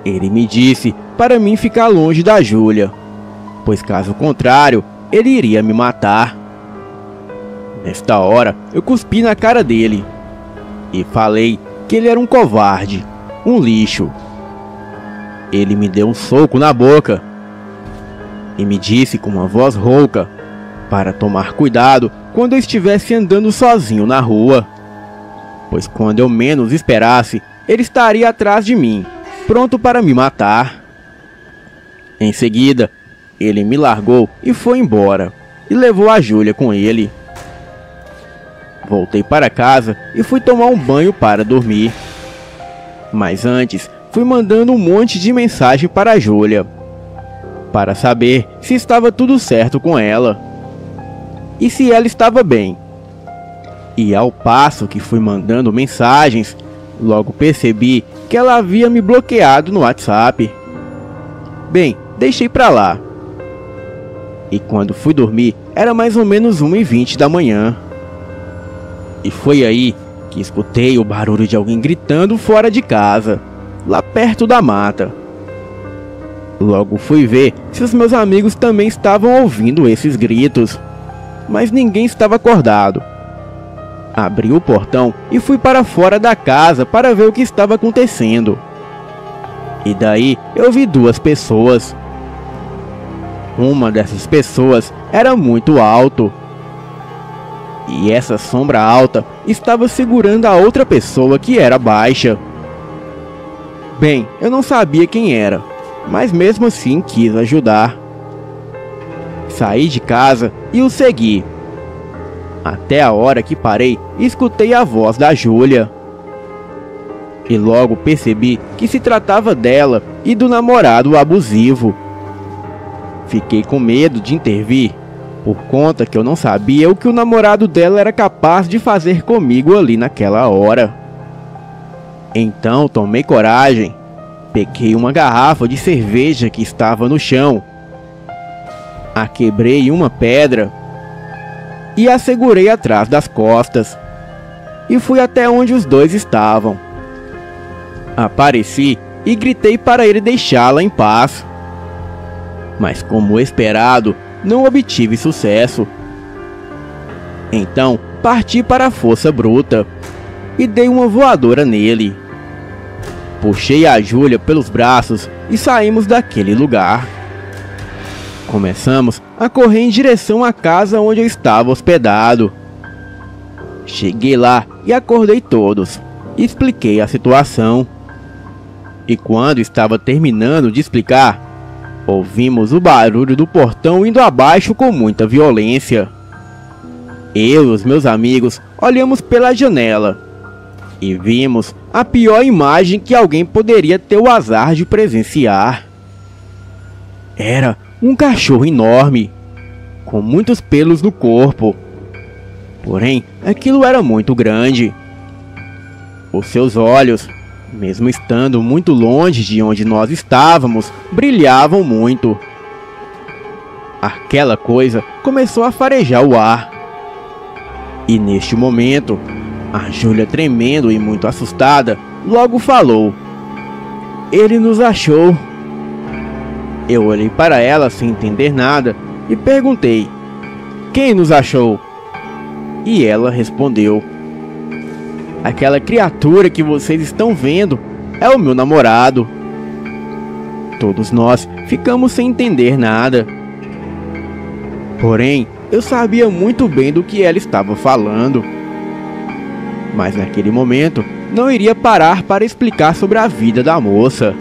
Ele me disse para mim ficar longe da Júlia, pois caso contrário, ele iria me matar. Nesta hora, eu cuspi na cara dele e falei que ele era um covarde, um lixo. Ele me deu um soco na boca e me disse com uma voz rouca para tomar cuidado quando eu estivesse andando sozinho na rua, pois quando eu menos esperasse, ele estaria atrás de mim, pronto para me matar. Em seguida, ele me largou e foi embora, e levou a Júlia com ele. Voltei para casa e fui tomar um banho para dormir. Mas antes, fui mandando um monte de mensagem para a Júlia, para saber se estava tudo certo com ela e se ela estava bem. E ao passo que fui mandando mensagens, logo percebi que ela havia me bloqueado no WhatsApp. Bem, deixei pra lá. E quando fui dormir, era mais ou menos 1h20 da manhã. E foi aí que escutei o barulho de alguém gritando fora de casa, lá perto da mata. Logo fui ver se os meus amigos também estavam ouvindo esses gritos, mas ninguém estava acordado. Abri o portão e fui para fora da casa para ver o que estava acontecendo. E daí eu vi duas pessoas. Uma dessas pessoas era muito alto. E essa sombra alta estava segurando a outra pessoa que era baixa. Bem, eu não sabia quem era, mas mesmo assim quis ajudar. Saí de casa e o segui. Até a hora que parei, escutei a voz da Júlia. E logo percebi que se tratava dela e do namorado abusivo. Fiquei com medo de intervir, por conta que eu não sabia o que o namorado dela era capaz de fazer comigo ali naquela hora. Então tomei coragem, peguei uma garrafa de cerveja que estava no chão, a quebrei uma pedra e a segurei atrás das costas e fui até onde os dois estavam. Apareci e gritei para ele deixá-la em paz, mas como esperado, não obtive sucesso. Então parti para a força bruta e dei uma voadora nele. Puxei a Júlia pelos braços e saímos daquele lugar. Começamos a correr em direção à casa onde eu estava hospedado. Cheguei lá e acordei todos. Expliquei a situação. E quando estava terminando de explicar, ouvimos o barulho do portão indo abaixo com muita violência. Eu e os meus amigos olhamos pela janela e vimos a pior imagem que alguém poderia ter o azar de presenciar. Era um cachorro enorme, com muitos pelos no corpo. Porém, aquilo era muito grande. Os seus olhos, mesmo estando muito longe de onde nós estávamos, brilhavam muito. aquela coisa começou a farejar o ar. E neste momento, a Júlia, tremendo e muito assustada, logo falou: "Ele nos achou." Eu olhei para ela sem entender nada e perguntei: "Quem nos achou?" E ela respondeu: "Aquela criatura que vocês estão vendo é o meu namorado." Todos nós ficamos sem entender nada. Porém, eu sabia muito bem do que ela estava falando. Mas naquele momento, não iria parar para explicar sobre a vida da moça.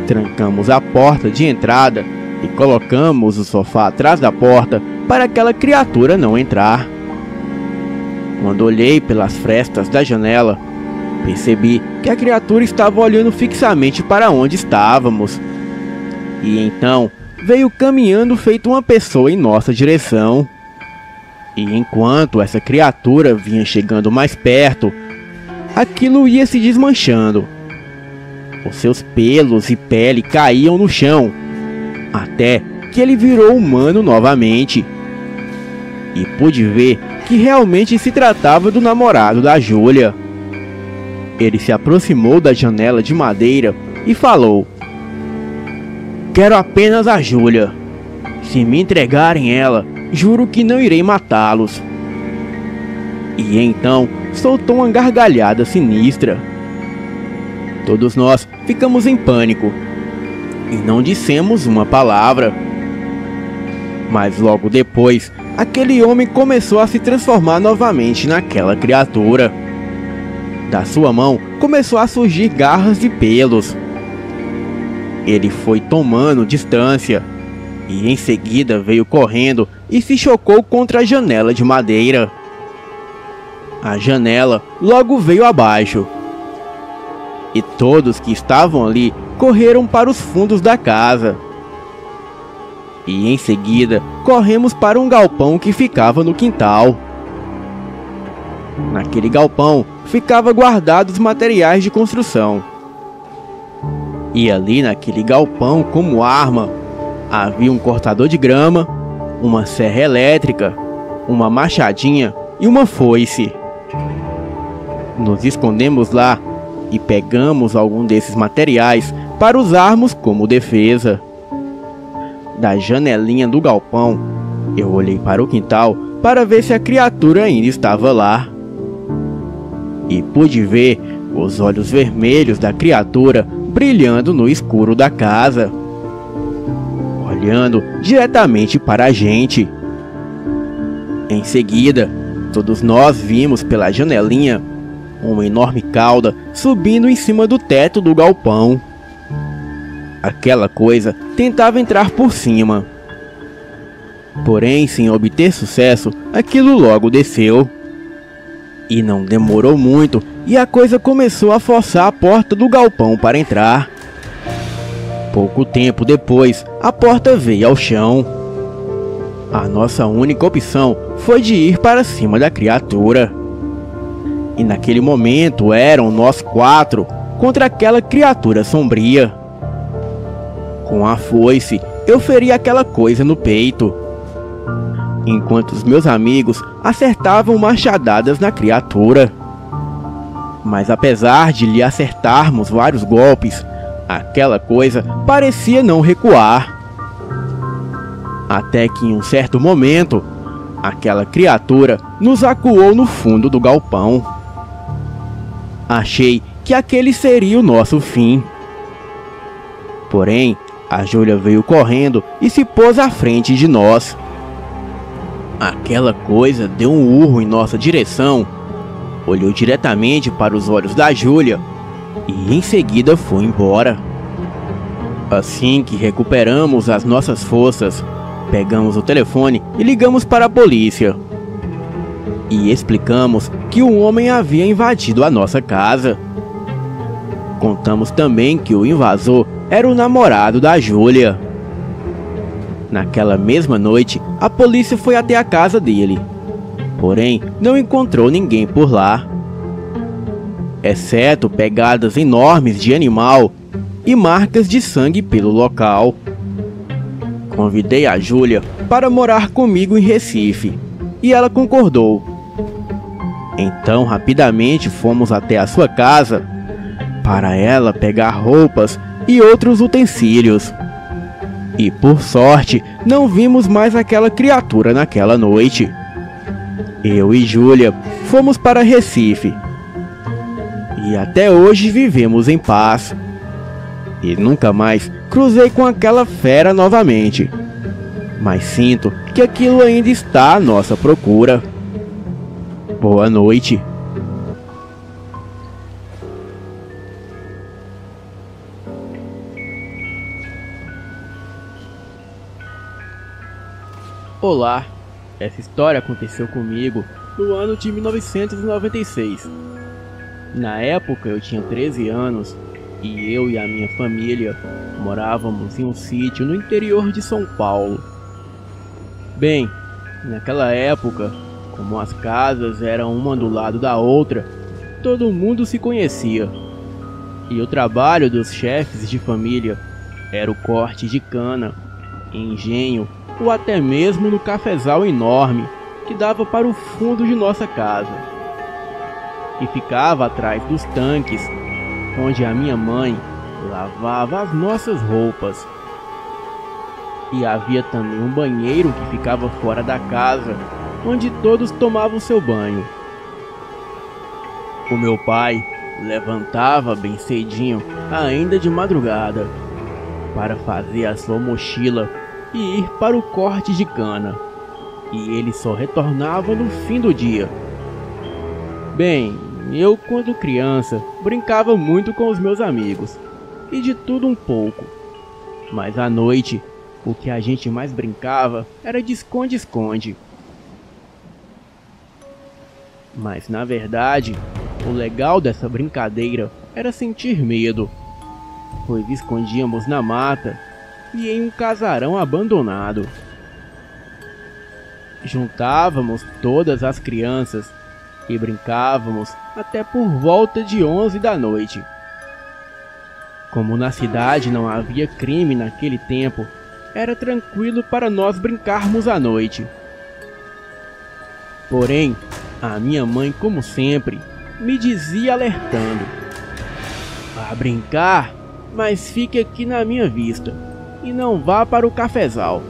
Trancamos a porta de entrada e colocamos o sofá atrás da porta para aquela criatura não entrar. Quando olhei pelas frestas da janela, percebi que a criatura estava olhando fixamente para onde estávamos. E então veio caminhando feito uma pessoa em nossa direção. E enquanto essa criatura vinha chegando mais perto, aquilo ia se desmanchando. Os seus pelos e pele caíam no chão, até que ele virou humano novamente. E pude ver que realmente se tratava do namorado da Júlia. Ele se aproximou da janela de madeira e falou: "Quero apenas a Júlia. Se me entregarem ela, juro que não irei matá-los." E então soltou uma gargalhada sinistra. Todos nós ficamos em pânico e não dissemos uma palavra. Mas logo depois, aquele homem começou a se transformar novamente naquela criatura. Da sua mão começou a surgir garras e pelos. Ele foi tomando distância e em seguida veio correndo e se chocou contra a janela de madeira. A janela logo veio abaixo. E todos que estavam ali correram para os fundos da casa. E em seguida corremos para um galpão que ficava no quintal. Naquele galpão ficava guardados materiais de construção. E ali naquele galpão, como arma, havia um cortador de grama, uma serra elétrica, uma machadinha e uma foice. Nos escondemos lá e pegamos algum desses materiais para usarmos como defesa. Da janelinha do galpão, eu olhei para o quintal para ver se a criatura ainda estava lá. E pude ver os olhos vermelhos da criatura brilhando no escuro da casa, olhando diretamente para a gente. Em seguida, todos nós vimos pela janelinha uma enorme cauda subindo em cima do teto do galpão. Aquela coisa tentava entrar por cima. Porém, sem obter sucesso, aquilo logo desceu. E não demorou muito e a coisa começou a forçar a porta do galpão para entrar. Pouco tempo depois, a porta veio ao chão. A nossa única opção foi de ir para cima da criatura. E naquele momento eram nós 4 contra aquela criatura sombria. Com a foice, eu feri aquela coisa no peito, enquanto os meus amigos acertavam machadadas na criatura. Mas apesar de lhe acertarmos vários golpes, aquela coisa parecia não recuar. Até que em um certo momento, aquela criatura nos acuou no fundo do galpão. Achei que aquele seria o nosso fim. Porém, a Júlia veio correndo e se pôs à frente de nós. Aquela coisa deu um urro em nossa direção, olhou diretamente para os olhos da Júlia e em seguida foi embora. Assim que recuperamos as nossas forças, pegamos o telefone e ligamos para a polícia. E explicamos que um homem havia invadido a nossa casa. Contamos também que o invasor era o namorado da Júlia. Naquela mesma noite, a polícia foi até a casa dele. Porém, não encontrou ninguém por lá, exceto pegadas enormes de animal e marcas de sangue pelo local. Convidei a Júlia para morar comigo em Recife e ela concordou. Então rapidamente fomos até a sua casa para ela pegar roupas e outros utensílios. E por sorte não vimos mais aquela criatura naquela noite. Eu e Júlia fomos para Recife e até hoje vivemos em paz. E nunca mais cruzei com aquela fera novamente. Mas sinto que aquilo ainda está à nossa procura. Boa noite. Olá, essa história aconteceu comigo no ano de 1996. Na época eu tinha 13 anos e eu e a minha família morávamos em um sítio no interior de São Paulo. Bem, naquela época, como as casas eram uma do lado da outra, todo mundo se conhecia. E o trabalho dos chefes de família era o corte de cana, engenho ou até mesmo no cafezal enorme que dava para o fundo de nossa casa. E ficava atrás dos tanques, onde a minha mãe lavava as nossas roupas. E havia também um banheiro que ficava fora da casa, onde todos tomavam seu banho. O meu pai levantava bem cedinho, ainda de madrugada, para fazer a sua mochila e ir para o corte de cana, e ele só retornava no fim do dia. Bem, eu quando criança brincava muito com os meus amigos, e de tudo um pouco, mas à noite o que a gente mais brincava era de esconde-esconde. Mas na verdade, o legal dessa brincadeira era sentir medo, pois escondíamos na mata e em um casarão abandonado. Juntávamos todas as crianças e brincávamos até por volta de 11 da noite. Como na cidade não havia crime naquele tempo, era tranquilo para nós brincarmos à noite. Porém, a minha mãe, como sempre, me dizia alertando: "Vá brincar, mas fique aqui na minha vista e não vá para o cafezal.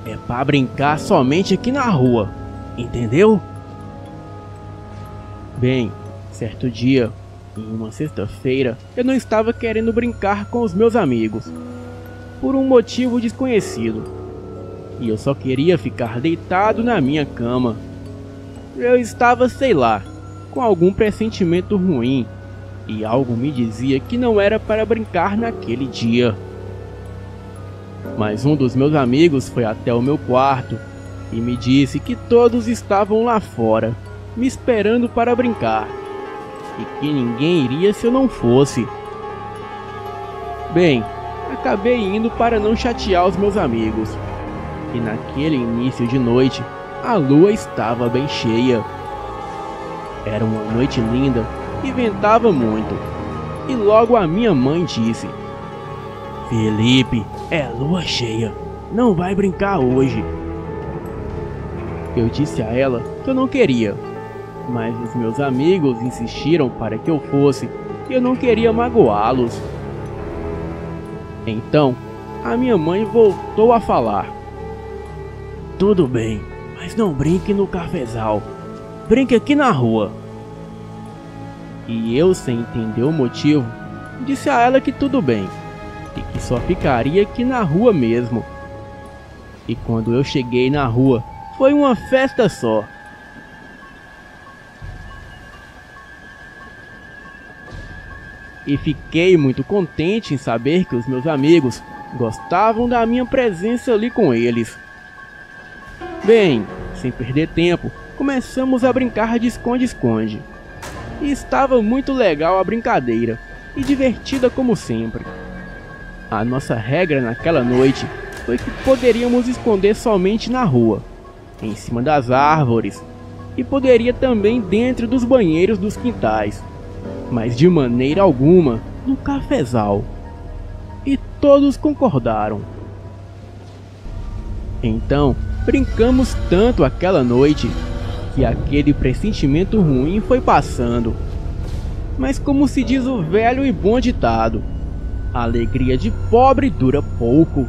É para brincar somente aqui na rua, entendeu?" Bem, certo dia, em uma sexta-feira, eu não estava querendo brincar com os meus amigos, por um motivo desconhecido, e eu só queria ficar deitado na minha cama. Eu estava, sei lá, com algum pressentimento ruim, e algo me dizia que não era para brincar naquele dia. Mas um dos meus amigos foi até o meu quarto e me disse que todos estavam lá fora, me esperando para brincar, e que ninguém iria se eu não fosse. Bem, acabei indo para não chatear os meus amigos, e naquele início de noite, a lua estava bem cheia. Era uma noite linda e ventava muito, e logo a minha mãe disse: "Felipe, é lua cheia, não vai brincar hoje." Eu disse a ela que eu não queria, mas os meus amigos insistiram para que eu fosse e eu não queria magoá-los. Então, a minha mãe voltou a falar: "Tudo bem, mas não brinque no cafezal, brinque aqui na rua." E eu, sem entender o motivo, disse a ela que tudo bem, e que só ficaria aqui na rua mesmo. E quando eu cheguei na rua, foi uma festa só. E fiquei muito contente em saber que os meus amigos gostavam da minha presença ali com eles. Bem, sem perder tempo, começamos a brincar de esconde-esconde. E estava muito legal a brincadeira, e divertida como sempre. A nossa regra naquela noite foi que poderíamos esconder somente na rua, em cima das árvores, e poderia também dentro dos banheiros dos quintais, mas de maneira alguma no cafezal. E todos concordaram. Então, brincamos tanto aquela noite que aquele pressentimento ruim foi passando. Mas como se diz o velho e bom ditado, a alegria de pobre dura pouco.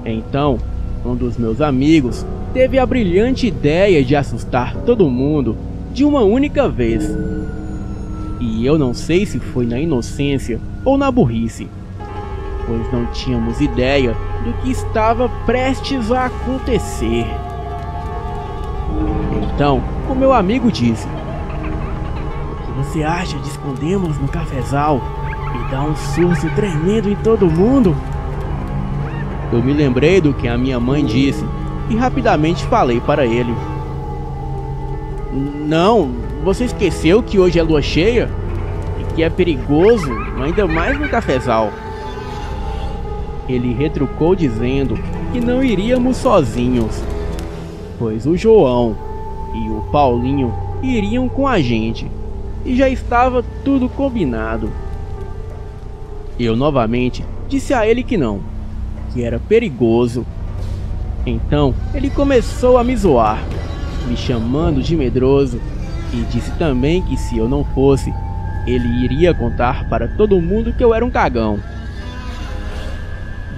Então, um dos meus amigos teve a brilhante ideia de assustar todo mundo de uma única vez. E eu não sei se foi na inocência ou na burrice, pois não tínhamos ideia do que estava prestes a acontecer. Então, o meu amigo disse: "O que você acha de escondermos no cafezal e dar um susto tremendo em todo mundo?" Eu me lembrei do que a minha mãe disse e rapidamente falei para ele: "Não, você esqueceu que hoje é lua cheia e que é perigoso, ainda mais no cafezal." Ele retrucou dizendo que não iríamos sozinhos, pois o João e o Paulinho iriam com a gente e já estava tudo combinado. Eu novamente disse a ele que não, que era perigoso. Então ele começou a me zoar, me chamando de medroso, e disse também que se eu não fosse, ele iria contar para todo mundo que eu era um cagão.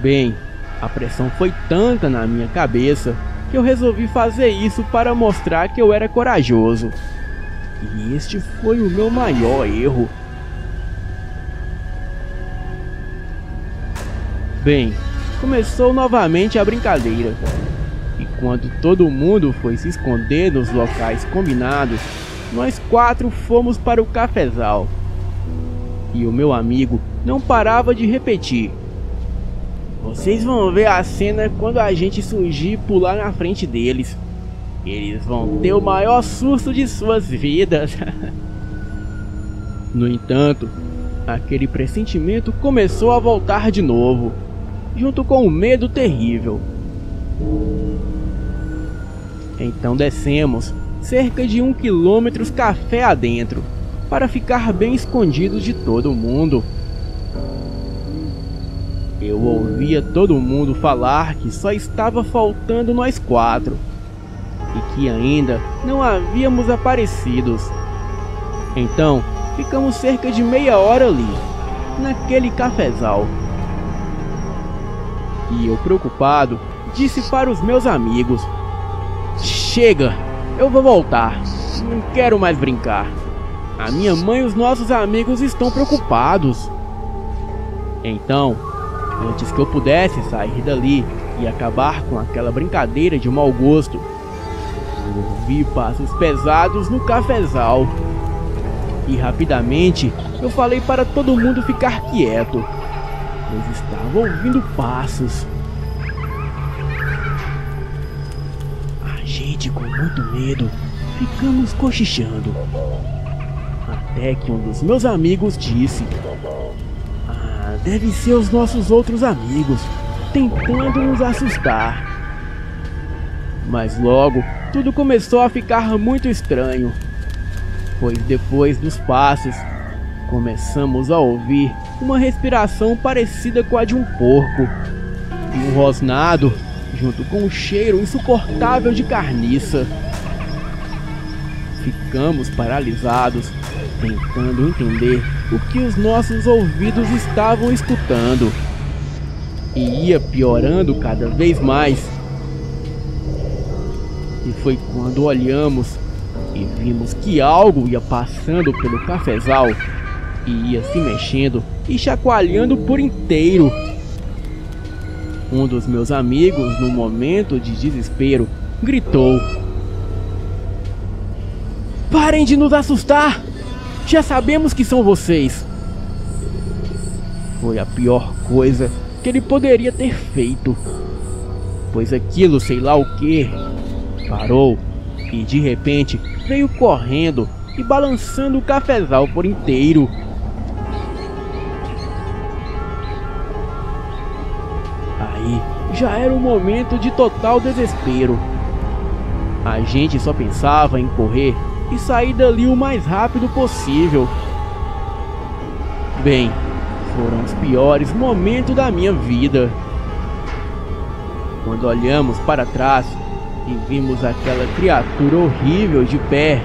Bem, a pressão foi tanta na minha cabeça que eu resolvi fazer isso para mostrar que eu era corajoso. E este foi o meu maior erro. Bem, começou novamente a brincadeira. E quando todo mundo foi se esconder nos locais combinados, nós 4 fomos para o cafezal. E o meu amigo não parava de repetir: "Vocês vão ver a cena quando a gente surgir e pular na frente deles. Eles vão ter o maior susto de suas vidas." No entanto, aquele pressentimento começou a voltar de novo, junto com um medo terrível. Então descemos cerca de 1 quilômetro café adentro, para ficar bem escondidos de todo mundo. Eu ouvia todo mundo falar que só estava faltando nós 4 e que ainda não havíamos aparecidos. Então ficamos cerca de meia hora ali, naquele cafezal. E eu, preocupado, disse para os meus amigos: "Chega, eu vou voltar, não quero mais brincar. A minha mãe e os nossos amigos estão preocupados." Então, antes que eu pudesse sair dali e acabar com aquela brincadeira de mau gosto, eu ouvi passos pesados no cafezal. E rapidamente eu falei para todo mundo ficar quieto, pois estava ouvindo passos. A gente, com muito medo, ficamos cochichando, até que um dos meus amigos disse: "Devem ser os nossos outros amigos, tentando nos assustar." Mas logo, tudo começou a ficar muito estranho, pois depois dos passos, começamos a ouvir uma respiração parecida com a de um porco, e um rosnado, junto com um cheiro insuportável de carniça. Ficamos paralisados, tentando entender o que os nossos ouvidos estavam escutando. E ia piorando cada vez mais. E foi quando olhamos e vimos que algo ia passando pelo cafezal e ia se mexendo e chacoalhando por inteiro. Um dos meus amigos, num momento de desespero, gritou: "Parem de nos assustar! Já sabemos que são vocês!" Foi a pior coisa que ele poderia ter feito, pois aquilo, sei lá o que, parou e de repente veio correndo e balançando o cafezal por inteiro. Aí já era um momento de total desespero. A gente só pensava em correr e sair dali o mais rápido possível. Bem, foram os piores momentos da minha vida. quando olhamos para trás e vimos aquela criatura horrível de pé.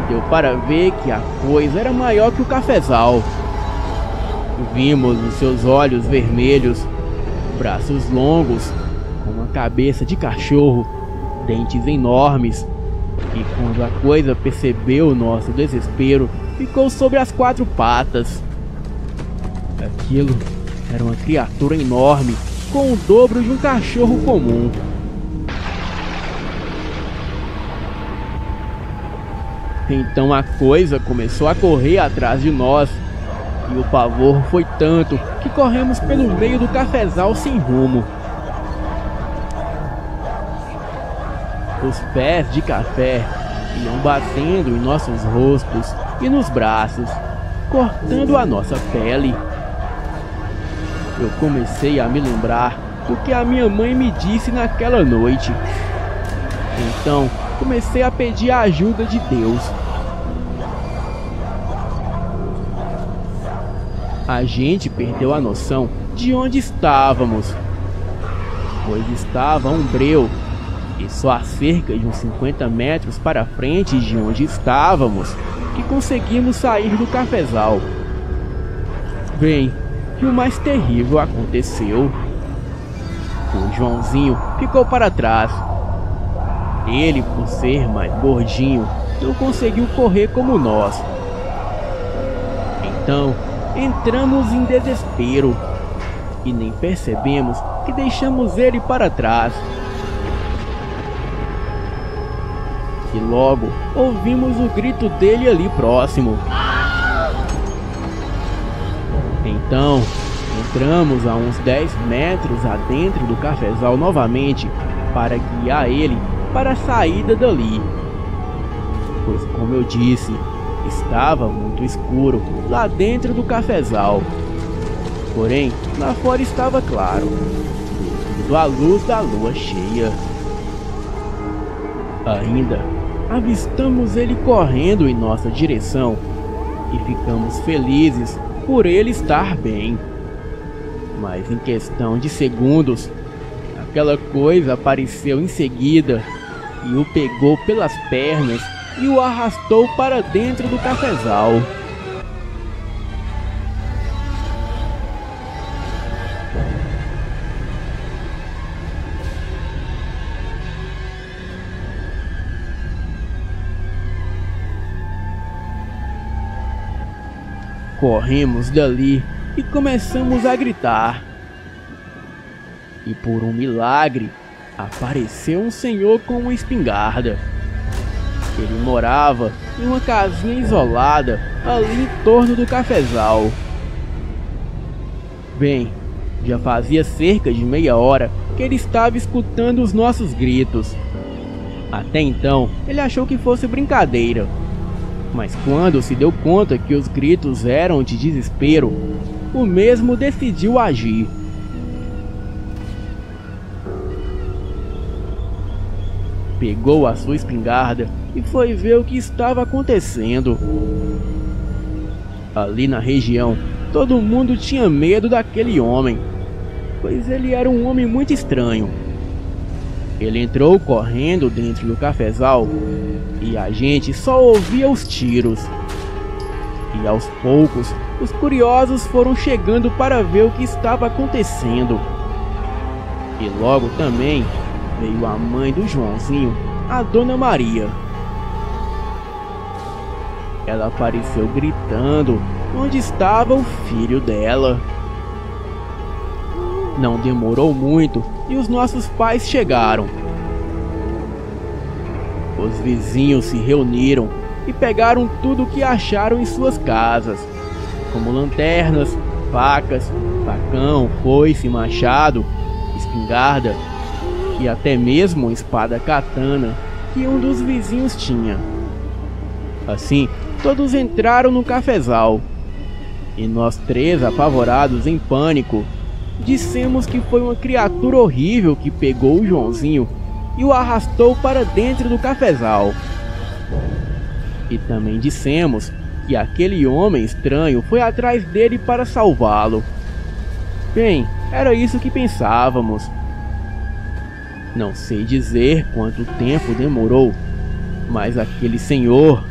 Deu para ver que a coisa era maior que o cafezal. Vimos os seus olhos vermelhos, braços longos, com uma cabeça de cachorro, dentes enormes. E quando a coisa percebeu o nosso desespero, ficou sobre as 4 patas. Aquilo era uma criatura enorme, com o dobro de um cachorro comum. Então a coisa começou a correr atrás de nós, e o pavor foi tanto que corremos pelo meio do cafezal sem rumo. Os pés de café iam batendo em nossos rostos e nos braços, cortando a nossa pele. Eu comecei a me lembrar do que a minha mãe me disse naquela noite. Então comecei a pedir a ajuda de Deus. A gente perdeu a noção de onde estávamos, pois estava um breu, e só a cerca de uns 50 metros para frente de onde estávamos que conseguimos sair do cafezal. Bem, e o mais terrível aconteceu. O Joãozinho ficou para trás. Ele, por ser mais gordinho, não conseguiu correr como nós. Então, entramos em desespero e nem percebemos que deixamos ele para trás. E logo ouvimos o grito dele ali próximo. Então, entramos a uns 10 metros adentro do cafezal novamente para guiar ele para a saída dali. Pois, como eu disse, estava muito escuro lá dentro do cafezal. Porém, lá fora estava claro, devido à luz da lua cheia. Ainda avistamos ele correndo em nossa direção e ficamos felizes por ele estar bem. Mas em questão de segundos, aquela coisa apareceu em seguida e o pegou pelas pernas e o arrastou para dentro do cafezal. Corremos dali e começamos a gritar. E por um milagre, apareceu um senhor com uma espingarda. Ele morava em uma casinha isolada ali em torno do cafezal. Bem, já fazia cerca de meia hora que ele estava escutando os nossos gritos. Até então, ele achou que fosse brincadeira. Mas quando se deu conta que os gritos eram de desespero, o mesmo decidiu agir. Pegou a sua espingarda e foi ver o que estava acontecendo. Ali na região, todo mundo tinha medo daquele homem, pois ele era um homem muito estranho. Ele entrou correndo dentro do cafezal e a gente só ouvia os tiros. E aos poucos, os curiosos foram chegando para ver o que estava acontecendo. E logo também veio a mãe do Joãozinho, a Dona Maria. Ela apareceu gritando onde estava o filho dela. Não demorou muito e os nossos pais chegaram. Os vizinhos se reuniram e pegaram tudo o que acharam em suas casas, como lanternas, facas, facão, foice, machado, espingarda e até mesmo espada katana que um dos vizinhos tinha. Assim, todos entraram no cafezal e nós três, apavorados em pânico, dissemos que foi uma criatura horrível que pegou o Joãozinho e o arrastou para dentro do cafezal. E também dissemos que aquele homem estranho foi atrás dele para salvá-lo. Bem, era isso que pensávamos. Não sei dizer quanto tempo demorou, mas aquele senhor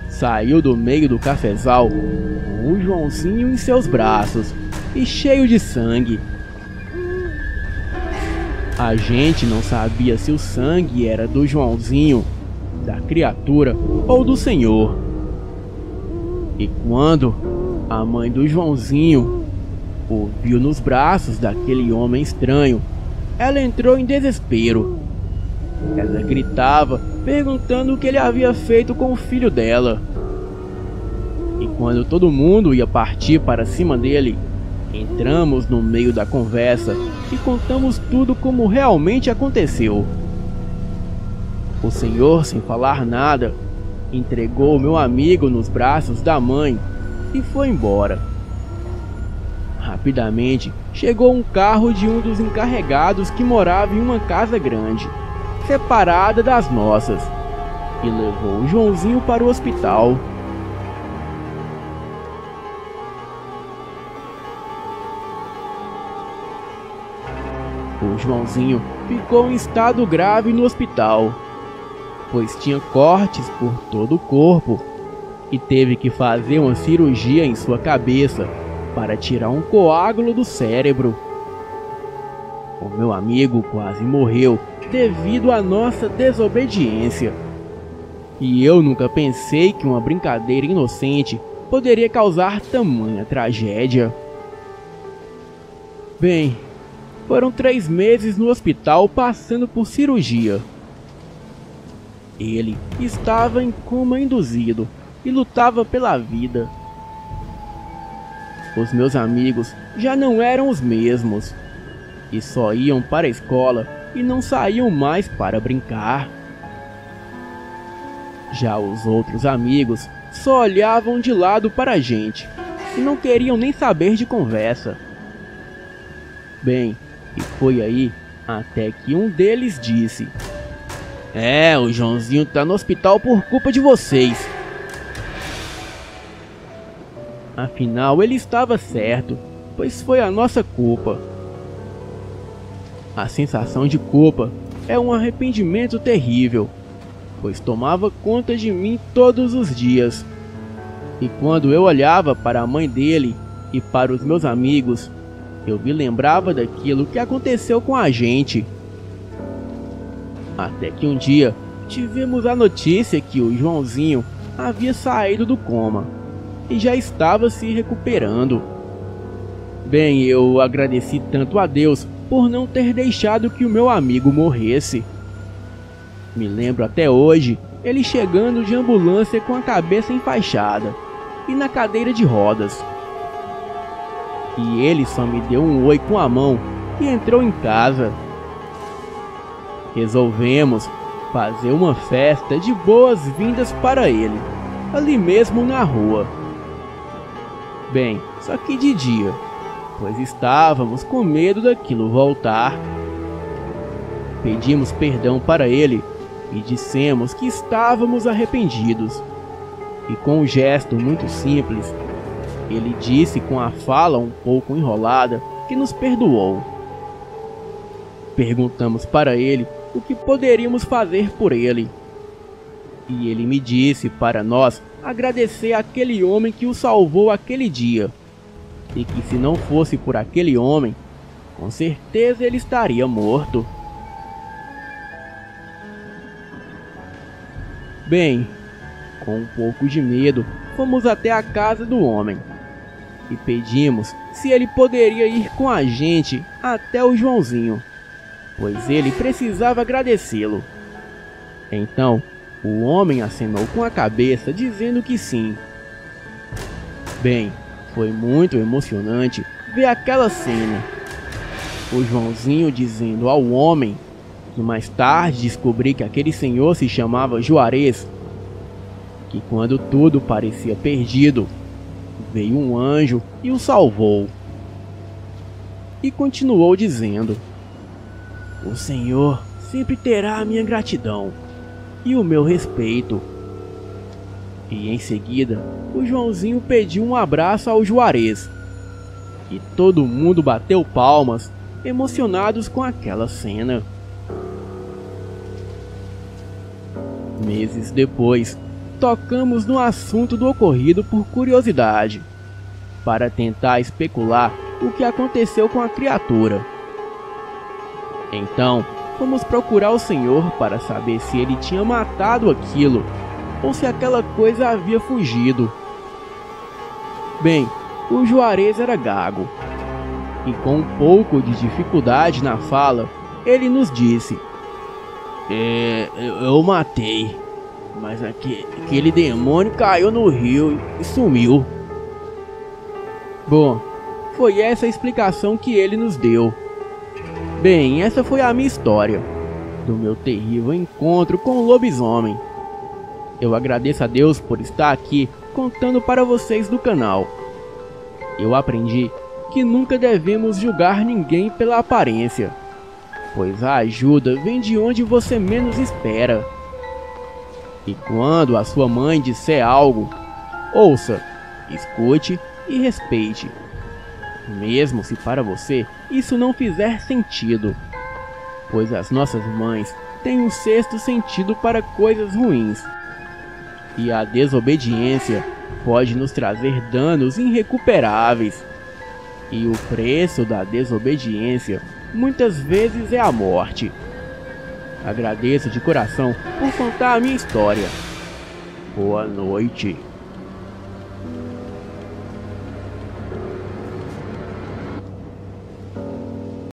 saiu do meio do cafezal com o Joãozinho em seus braços e cheio de sangue. A gente não sabia se o sangue era do Joãozinho, da criatura ou do senhor. E quando a mãe do Joãozinho o viu nos braços daquele homem estranho, ela entrou em desespero. Ela gritava, perguntando o que ele havia feito com o filho dela. E quando todo mundo ia partir para cima dele, entramos no meio da conversa e contamos tudo como realmente aconteceu. O senhor, sem falar nada, entregou o meu amigo nos braços da mãe e foi embora. Rapidamente chegou um carro de um dos encarregados que morava em uma casa grande, separada das nossas, e levou o Joãozinho para o hospital. O Joãozinho ficou em estado grave no hospital, pois tinha cortes por todo o corpo e teve que fazer uma cirurgia em sua cabeça para tirar um coágulo do cérebro. O meu amigo quase morreu devido à nossa desobediência. E eu nunca pensei que uma brincadeira inocente poderia causar tamanha tragédia. Bem, foram 3 meses no hospital passando por cirurgia. Ele estava em coma induzido e lutava pela vida. Os meus amigos já não eram os mesmos, e só iam para a escola e não saíam mais para brincar. Já os outros amigos só olhavam de lado para a gente e não queriam nem saber de conversa. Bem, e foi aí até que um deles disse: o Joãozinho tá no hospital por culpa de vocês. Afinal, ele estava certo, pois foi a nossa culpa. A sensação de culpa é um arrependimento terrível, pois tomava conta de mim todos os dias. E quando eu olhava para a mãe dele e para os meus amigos, eu me lembrava daquilo que aconteceu com a gente. Até que um dia tivemos a notícia que o Joãozinho havia saído do coma e já estava se recuperando. Bem, eu agradeci tanto a Deus por não ter deixado que o meu amigo morresse. Me lembro até hoje ele chegando de ambulância com a cabeça enfaixada e na cadeira de rodas. E ele só me deu um oi com a mão e entrou em casa. Resolvemos fazer uma festa de boas-vindas para ele, ali mesmo na rua. Bem, só que de dia, pois estávamos com medo daquilo voltar. Pedimos perdão para ele e dissemos que estávamos arrependidos. E com um gesto muito simples, ele disse com a fala um pouco enrolada que nos perdoou. Perguntamos para ele o que poderíamos fazer por ele. E ele me disse para nós agradecer àquele homem que o salvou aquele dia, e que se não fosse por aquele homem, com certeza ele estaria morto. Bem, com um pouco de medo, fomos até a casa do homem e pedimos se ele poderia ir com a gente até o Joãozinho, pois ele precisava agradecê-lo. Então, o homem acenou com a cabeça dizendo que sim. Bem, foi muito emocionante ver aquela cena. O Joãozinho dizendo ao homem, que mais tarde descobri que aquele senhor se chamava Juarez, que quando tudo parecia perdido, veio um anjo e o salvou. E continuou dizendo: o Senhor sempre terá a minha gratidão e o meu respeito. E em seguida, o Joãozinho pediu um abraço ao Juarez. E todo mundo bateu palmas, emocionados com aquela cena. Meses depois, tocamos no assunto do ocorrido por curiosidade, para tentar especular o que aconteceu com a criatura. Então, fomos procurar o senhor para saber se ele tinha matado aquilo ou se aquela coisa havia fugido. Bem, o Juarez era gago, e com um pouco de dificuldade na fala, ele nos disse: eu matei, mas aquele demônio caiu no rio e sumiu. Bom, foi essa a explicação que ele nos deu. Bem, essa foi a minha história do meu terrível encontro com o lobisomem. Eu agradeço a Deus por estar aqui contando para vocês do canal. Eu aprendi que nunca devemos julgar ninguém pela aparência, pois a ajuda vem de onde você menos espera. E quando a sua mãe disser algo, ouça, escute e respeite, mesmo se para você isso não fizer sentido, pois as nossas mães têm um sexto sentido para coisas ruins, e a desobediência pode nos trazer danos irrecuperáveis, e o preço da desobediência muitas vezes é a morte. Agradeço de coração por contar a minha história. Boa noite.